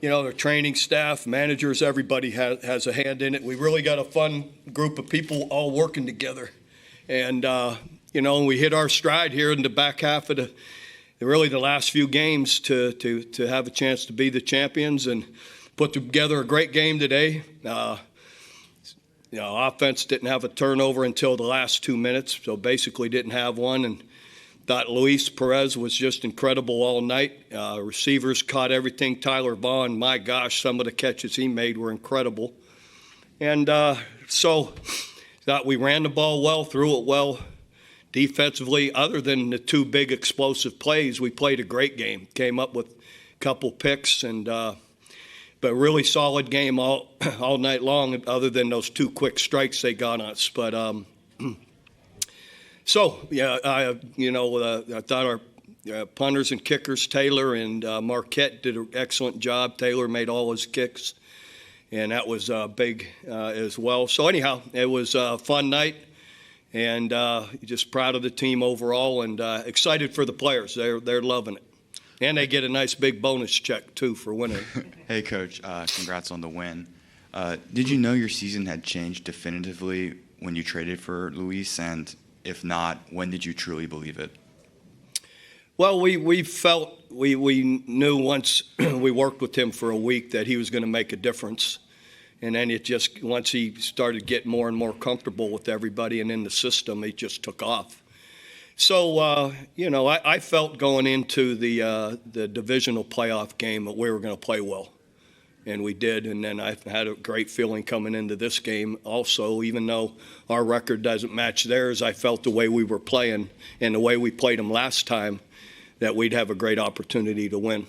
Their training staff, managers, everybody has a hand in it. We really got a fun group of people all working together. And, we hit our stride here in the back half of the last few games to have a chance to be the champions and put together a great game today. Offense didn't have a turnover until the last 2 minutes, so basically didn't have one. And thought Luis Perez was just incredible all night. Receivers caught everything. Tyler Vaughn, my gosh, some of the catches he made were incredible. And so thought we ran the ball well, threw it well. Defensively, other than the two big explosive plays, we played a great game. Came up with a couple picks, and but really solid game all night long, other than those two quick strikes they got on us. But So, yeah, I thought our punters and kickers, Taylor and Marquette, did an excellent job. Taylor made all his kicks, and that was big as well. So, anyhow, it was a fun night, and just proud of the team overall and excited for the players. They're loving it. And they get a nice big bonus check, too, for winning. Hey, Coach, congrats on the win. Did you know your season had changed definitively when you traded for Luis? And if not, when did you truly believe it? Well, we knew once we worked with him for a week that he was going to make a difference. And then once he started getting more and more comfortable with everybody and in the system, he just took off. So, I felt going into the divisional playoff game that we were going to play well. And we did, and then I had a great feeling coming into this game also. Even though our record doesn't match theirs, I felt the way we were playing and the way we played them last time that we'd have a great opportunity to win.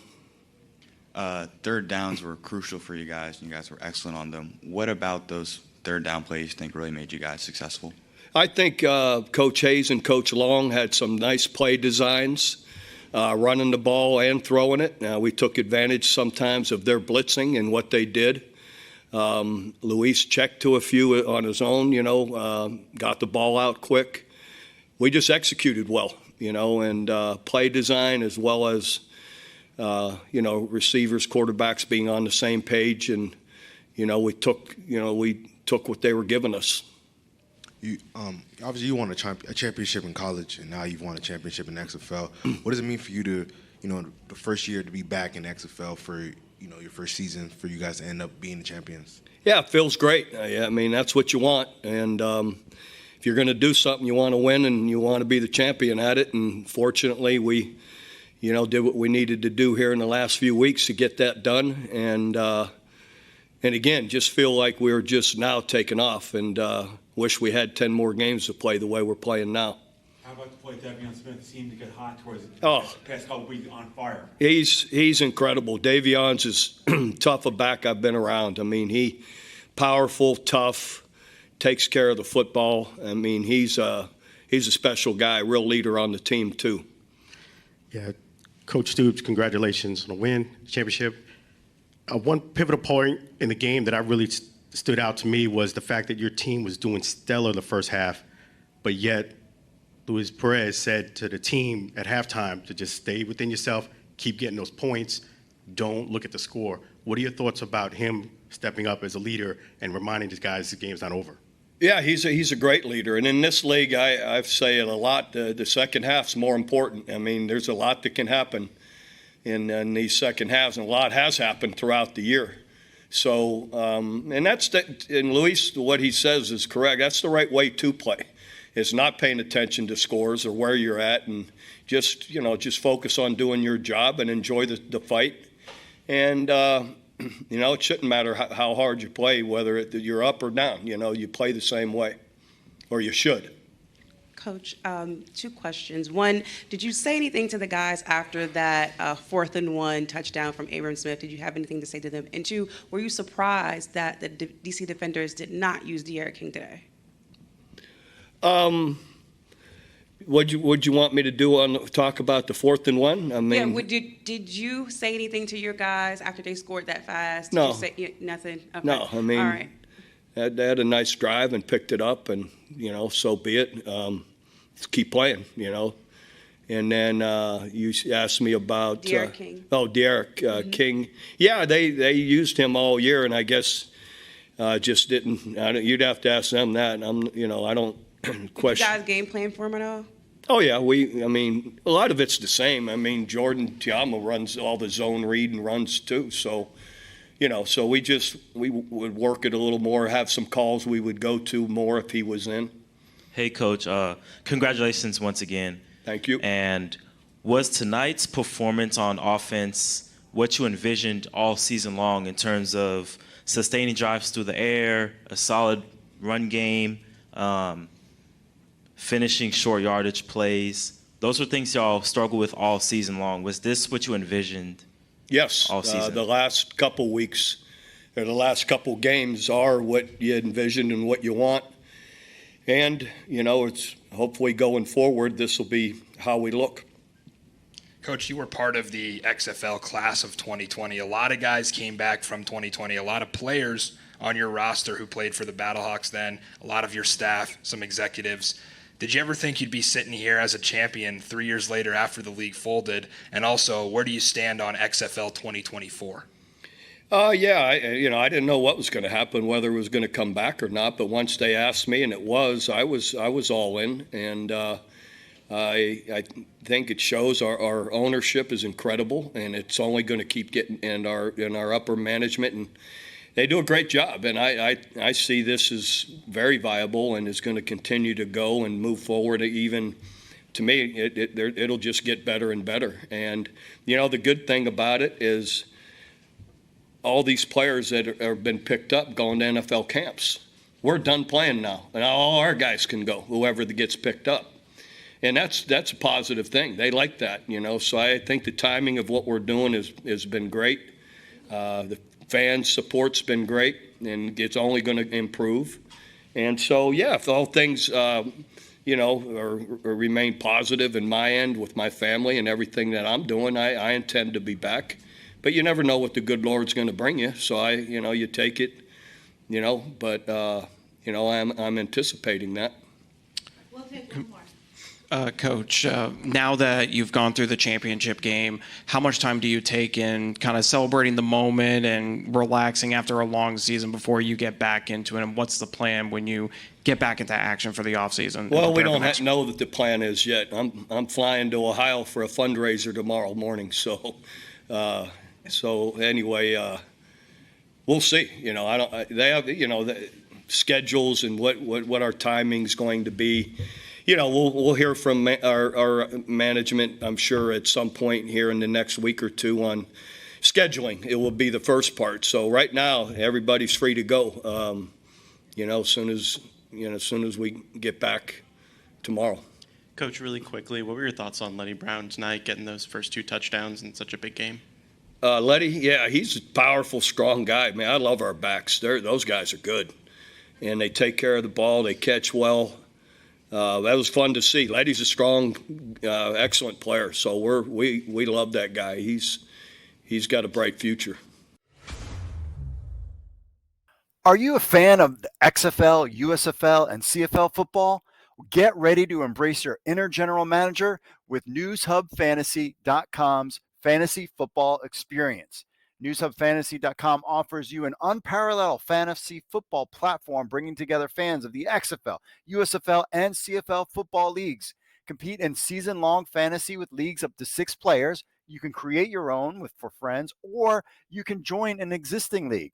Third downs were crucial for you guys, and you guys were excellent on them. What about those third down plays you think really made you guys successful? I think Coach Hayes and Coach Long had some nice play designs, running the ball and throwing it. We took advantage sometimes of their blitzing and what they did. Luis checked to a few on his own, got the ball out quick. We just executed well, and play design as well as, receivers, quarterbacks being on the same page. And, we took what they were giving us. You obviously you won a championship in college, and now you've won a championship in XFL. What does it mean for you to, the first year to be back in XFL for, your first season, for you guys to end up being the champions? Yeah, it feels great. I mean, that's what you want. And if you're going to do something, you want to win and you want to be the champion at it. And fortunately, we, did what we needed to do here in the last few weeks to get that done. And again, just feel like we're just now taking off, and wish we had 10 more games to play the way we're playing now. How about the play Davion Smith seemed to get hot towards the past couple weeks on fire? He's incredible. Davion's as tough a back I've been around. I mean, he powerful, tough, takes care of the football. I mean, he's a special guy, real leader on the team too. Yeah, Coach Stoops, congratulations on the win, championship. One pivotal point in the game that I really stood out to me was the fact that your team was doing stellar the first half, but yet Luis Perez said to the team at halftime to just stay within yourself, keep getting those points, don't look at the score. What are your thoughts about him stepping up as a leader and reminding these guys the game's not over? Yeah, he's a great leader. And in this league, I say it a lot, the second half's more important. I mean, there's a lot that can happen in these second halves, and a lot has happened throughout the year. So, and Luis, what he says is correct. That's the right way to play. It's not paying attention to scores or where you're at, and just focus on doing your job and enjoy the fight. And, it shouldn't matter how hard you play, whether you're up or down. You play the same way, or you should. Coach, 2 questions. One, did you say anything to the guys after that 4th and 1 touchdown from Abram Smith? Did you have anything to say to them? And 2, were you surprised that the DC defenders did not use De'Aaron King today? What'd you want me to do talk about the 4th and 1? I mean, yeah. Did you say anything to your guys after they scored that fast? Did no. You say nothing? Okay. No. I mean, all right. They had a nice drive and picked it up, and so be it. Let's keep playing, And then you asked me about De'Aaron King. De'Aaron King. Yeah, they used him all year, and I guess just didn't. You'd have to ask them that. I don't question. Did you guys game plan for him at all? Oh yeah, a lot of it's the same. I mean, Jordan Tiama runs all the zone read and runs too. So, so we would work it a little more, have some calls we would go to more if he was in. Hey, Coach, congratulations once again. Thank you. And was tonight's performance on offense what you envisioned all season long in terms of sustaining drives through the air, a solid run game, finishing short yardage plays? Those were things y'all struggled with all season long. Was this what you envisioned? Yes. All season? The last couple weeks, or the last couple games are what you envisioned and what you want. And, it's hopefully going forward, this will be how we look. Coach, you were part of the XFL class of 2020. A lot of guys came back from 2020. A lot of players on your roster who played for the Battlehawks then, a lot of your staff, some executives. Did you ever think you'd be sitting here as a champion 3 years later after the league folded? And also, where do you stand on XFL 2024? Yeah, I didn't know what was going to happen, whether it was going to come back or not. But once they asked me, and it was, I was all in. And I think it shows our ownership is incredible, and it's only going to keep getting. And our upper management, and they do a great job. And I see this as very viable and is going to continue to go and move forward. Even to me, it'll just get better and better. And the good thing about it is, all these players that have been picked up going to NFL camps. We're done playing now, and all our guys can go, whoever that gets picked up. And that's a positive thing. They like that, So I think the timing of what we're doing has been great. The fan support's been great, and it's only going to improve. And so, yeah, if all things, or remain positive in my end with my family and everything that I'm doing, I intend to be back. But you never know what the good Lord's going to bring you. So you take it, but, I'm anticipating that. We'll take one more. Coach, now that you've gone through the championship game, how much time do you take in kind of celebrating the moment and relaxing after a long season before you get back into it? And what's the plan when you get back into action for the offseason? Well, we don't know that the plan is yet. I'm flying to Ohio for a fundraiser tomorrow morning. So anyway, we'll see. They have the schedules and what our timing's going to be. We'll hear from our management, I'm sure, at some point here in the next week or two on scheduling. It will be the first part. So right now, everybody's free to go. As soon as we get back tomorrow. Coach, really quickly, what were your thoughts on Lenny Brown tonight, getting those first 2 touchdowns in such a big game? Letty, yeah, he's a powerful, strong guy. Man, I love our backs. Those guys are good, and they take care of the ball. They catch well. That was fun to see. Letty's a strong, excellent player. So we love that guy. He's got a bright future. Are you a fan of the XFL, USFL, and CFL football? Get ready to embrace your inner general manager with NewsHubFantasy.com's fantasy football experience. NewsHubFantasy.com offers you an unparalleled fantasy football platform bringing together fans of the XFL, USFL, and CFL football leagues. Compete in season-long fantasy with leagues up to 6 players. You can create your own for friends, or you can join an existing league.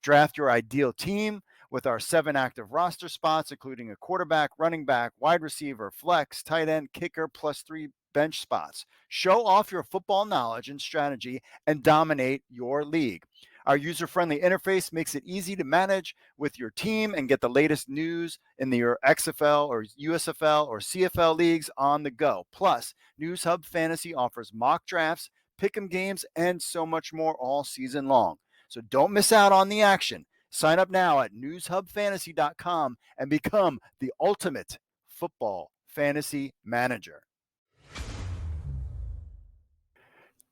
Draft your ideal team with our 7 active roster spots, including a quarterback, running back, wide receiver, flex, tight end, kicker, plus 3 bench spots. Show off your football knowledge and strategy and dominate your league. Our user-friendly interface makes it easy to manage with your team and get the latest news in your XFL or USFL or CFL leagues on the go. Plus, News Hub Fantasy offers mock drafts, pick'em games, and so much more all season long. So don't miss out on the action. Sign up now at newshubfantasy.com and become the ultimate football fantasy manager.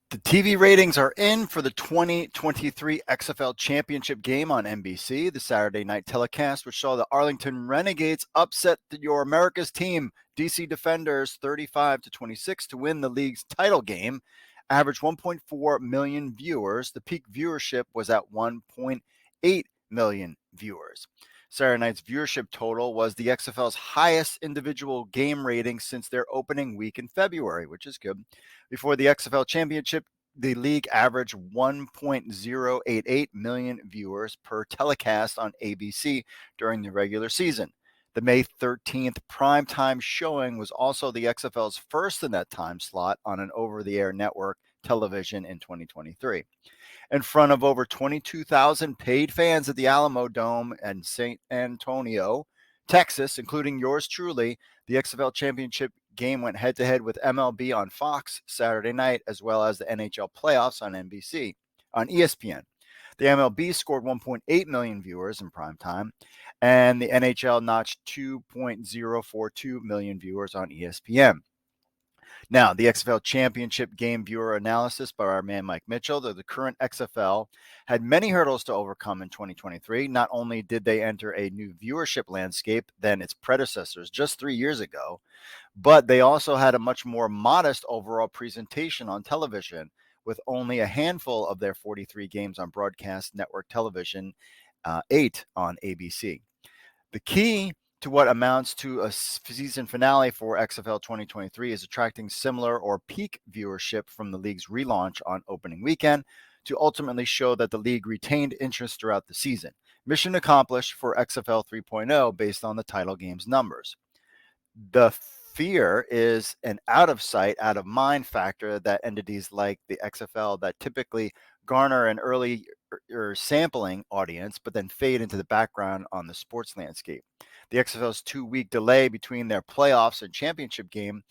The TV ratings are in for the 2023 XFL Championship game on NBC, the Saturday night telecast, which saw the Arlington Renegades upset your America's team, DC Defenders, 35-26 to win the league's title game. Averaged 1.4 million viewers. The peak viewership was at 1.8 million viewers. Saturday night's viewership total was the XFL's highest individual game rating since their opening week in February, which is good. Before the XFL Championship, the league averaged 1.088 million viewers per telecast on ABC during the regular season. The May 13th primetime showing was also the XFL's first in that time slot on an over-the-air network television in 2023. In front of over 22,000 paid fans at the Alamo Dome in St. Antonio, Texas, including yours truly, the XFL Championship game went head-to-head with MLB on Fox Saturday night, as well as the NHL playoffs on ESPN. The MLB scored 1.8 million viewers in prime time, and the NHL notched 2.042 million viewers on ESPN. Now, the XFL Championship game viewer analysis by our man Mike Mitchell, the current XFL had many hurdles to overcome in 2023. Not only did they enter a new viewership landscape than its predecessors just 3 years ago, but they also had a much more modest overall presentation on television, with only a handful of their 43 games on broadcast network television, 8 on ABC. The key to what amounts to a season finale for XFL 2023 is attracting similar or peak viewership from the league's relaunch on opening weekend to ultimately show that the league retained interest throughout the season. Mission accomplished for XFL 3.0 based on the title game's numbers. The fear is an out of sight, out of mind factor that entities like the XFL that typically garner an early sampling audience, but then fade into the background on the sports landscape. The XFL's 2-week delay between their playoffs and championship game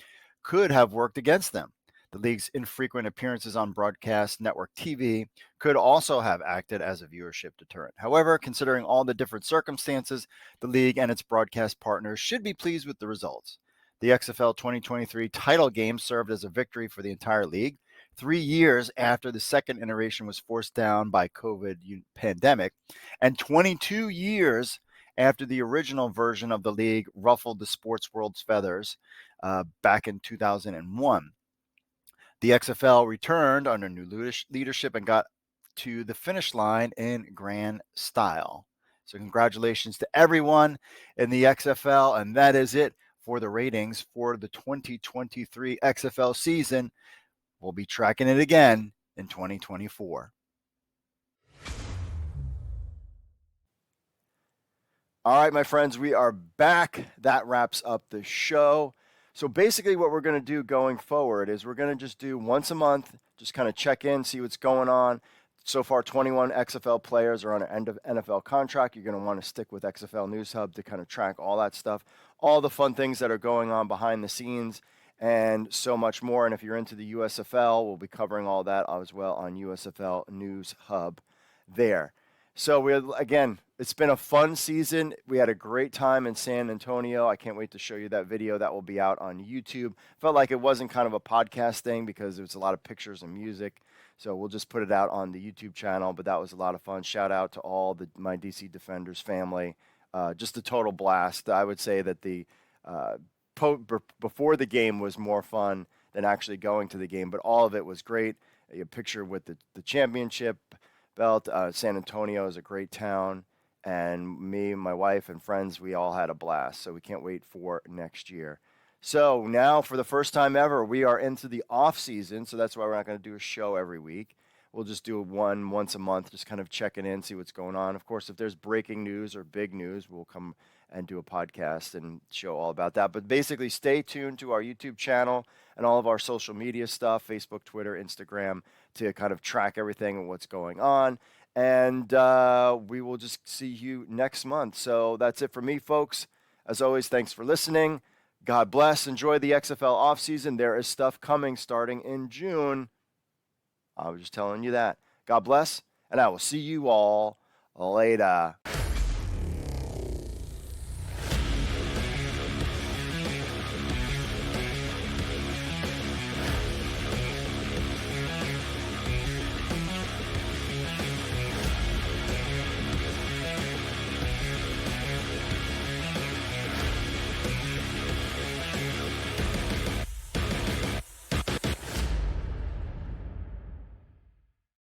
could have worked against them. The league's infrequent appearances on broadcast network TV could also have acted as a viewership deterrent. However, considering all the different circumstances, the league and its broadcast partners should be pleased with the results. The XFL 2023 title game served as a victory for the entire league, 3 years after the second iteration was forced down by COVID pandemic, and 22 years after the original version of the league ruffled the sports world's feathers back in 2001. The XFL returned under new leadership and got to the finish line in grand style. So congratulations to everyone in the XFL, and that is it for the ratings for the 2023 XFL season. We'll be tracking it again in 2024. All right, my friends, we are back. That wraps up the show. So basically what we're going to do going forward is we're going to just do once a month, just kind of check in, see what's going on. So far, 21 XFL players are on an end of NFL contract. You're going to want to stick with XFL News Hub to kind of track all that stuff, all the fun things that are going on behind the scenes, and so much more. And if you're into the USFL, we'll be covering all that as well on USFL News Hub there. So again, it's been a fun season. We had a great time in San Antonio. I can't wait to show you that video. That will be out on YouTube. Felt like it wasn't kind of a podcast thing because there was a lot of pictures and music. So we'll just put it out on the YouTube channel. But that was a lot of fun. Shout out to all my DC Defenders family. Just a total blast. I would say that the before the game was more fun than actually going to the game. But all of it was great. A picture with the championship belt. San Antonio is a great town, and me, my wife, and friends, we all had a blast. So we can't wait for next year. So now, for the first time ever, we are into the off season. So that's why we're not going to do a show every week. We'll just do one once a month, just kind of checking in, see what's going on. Of course, if there's breaking news or big news, we'll come and do a podcast and show all about that. But basically, stay tuned to our YouTube channel and all of our social media stuff, Facebook, Twitter, Instagram, to kind of track everything and what's going on. And we will just see you next month. So that's it for me, folks. As always, thanks for listening. God bless. Enjoy the XFL offseason. There is stuff coming starting in June. I was just telling you that. God bless, and I will see you all later.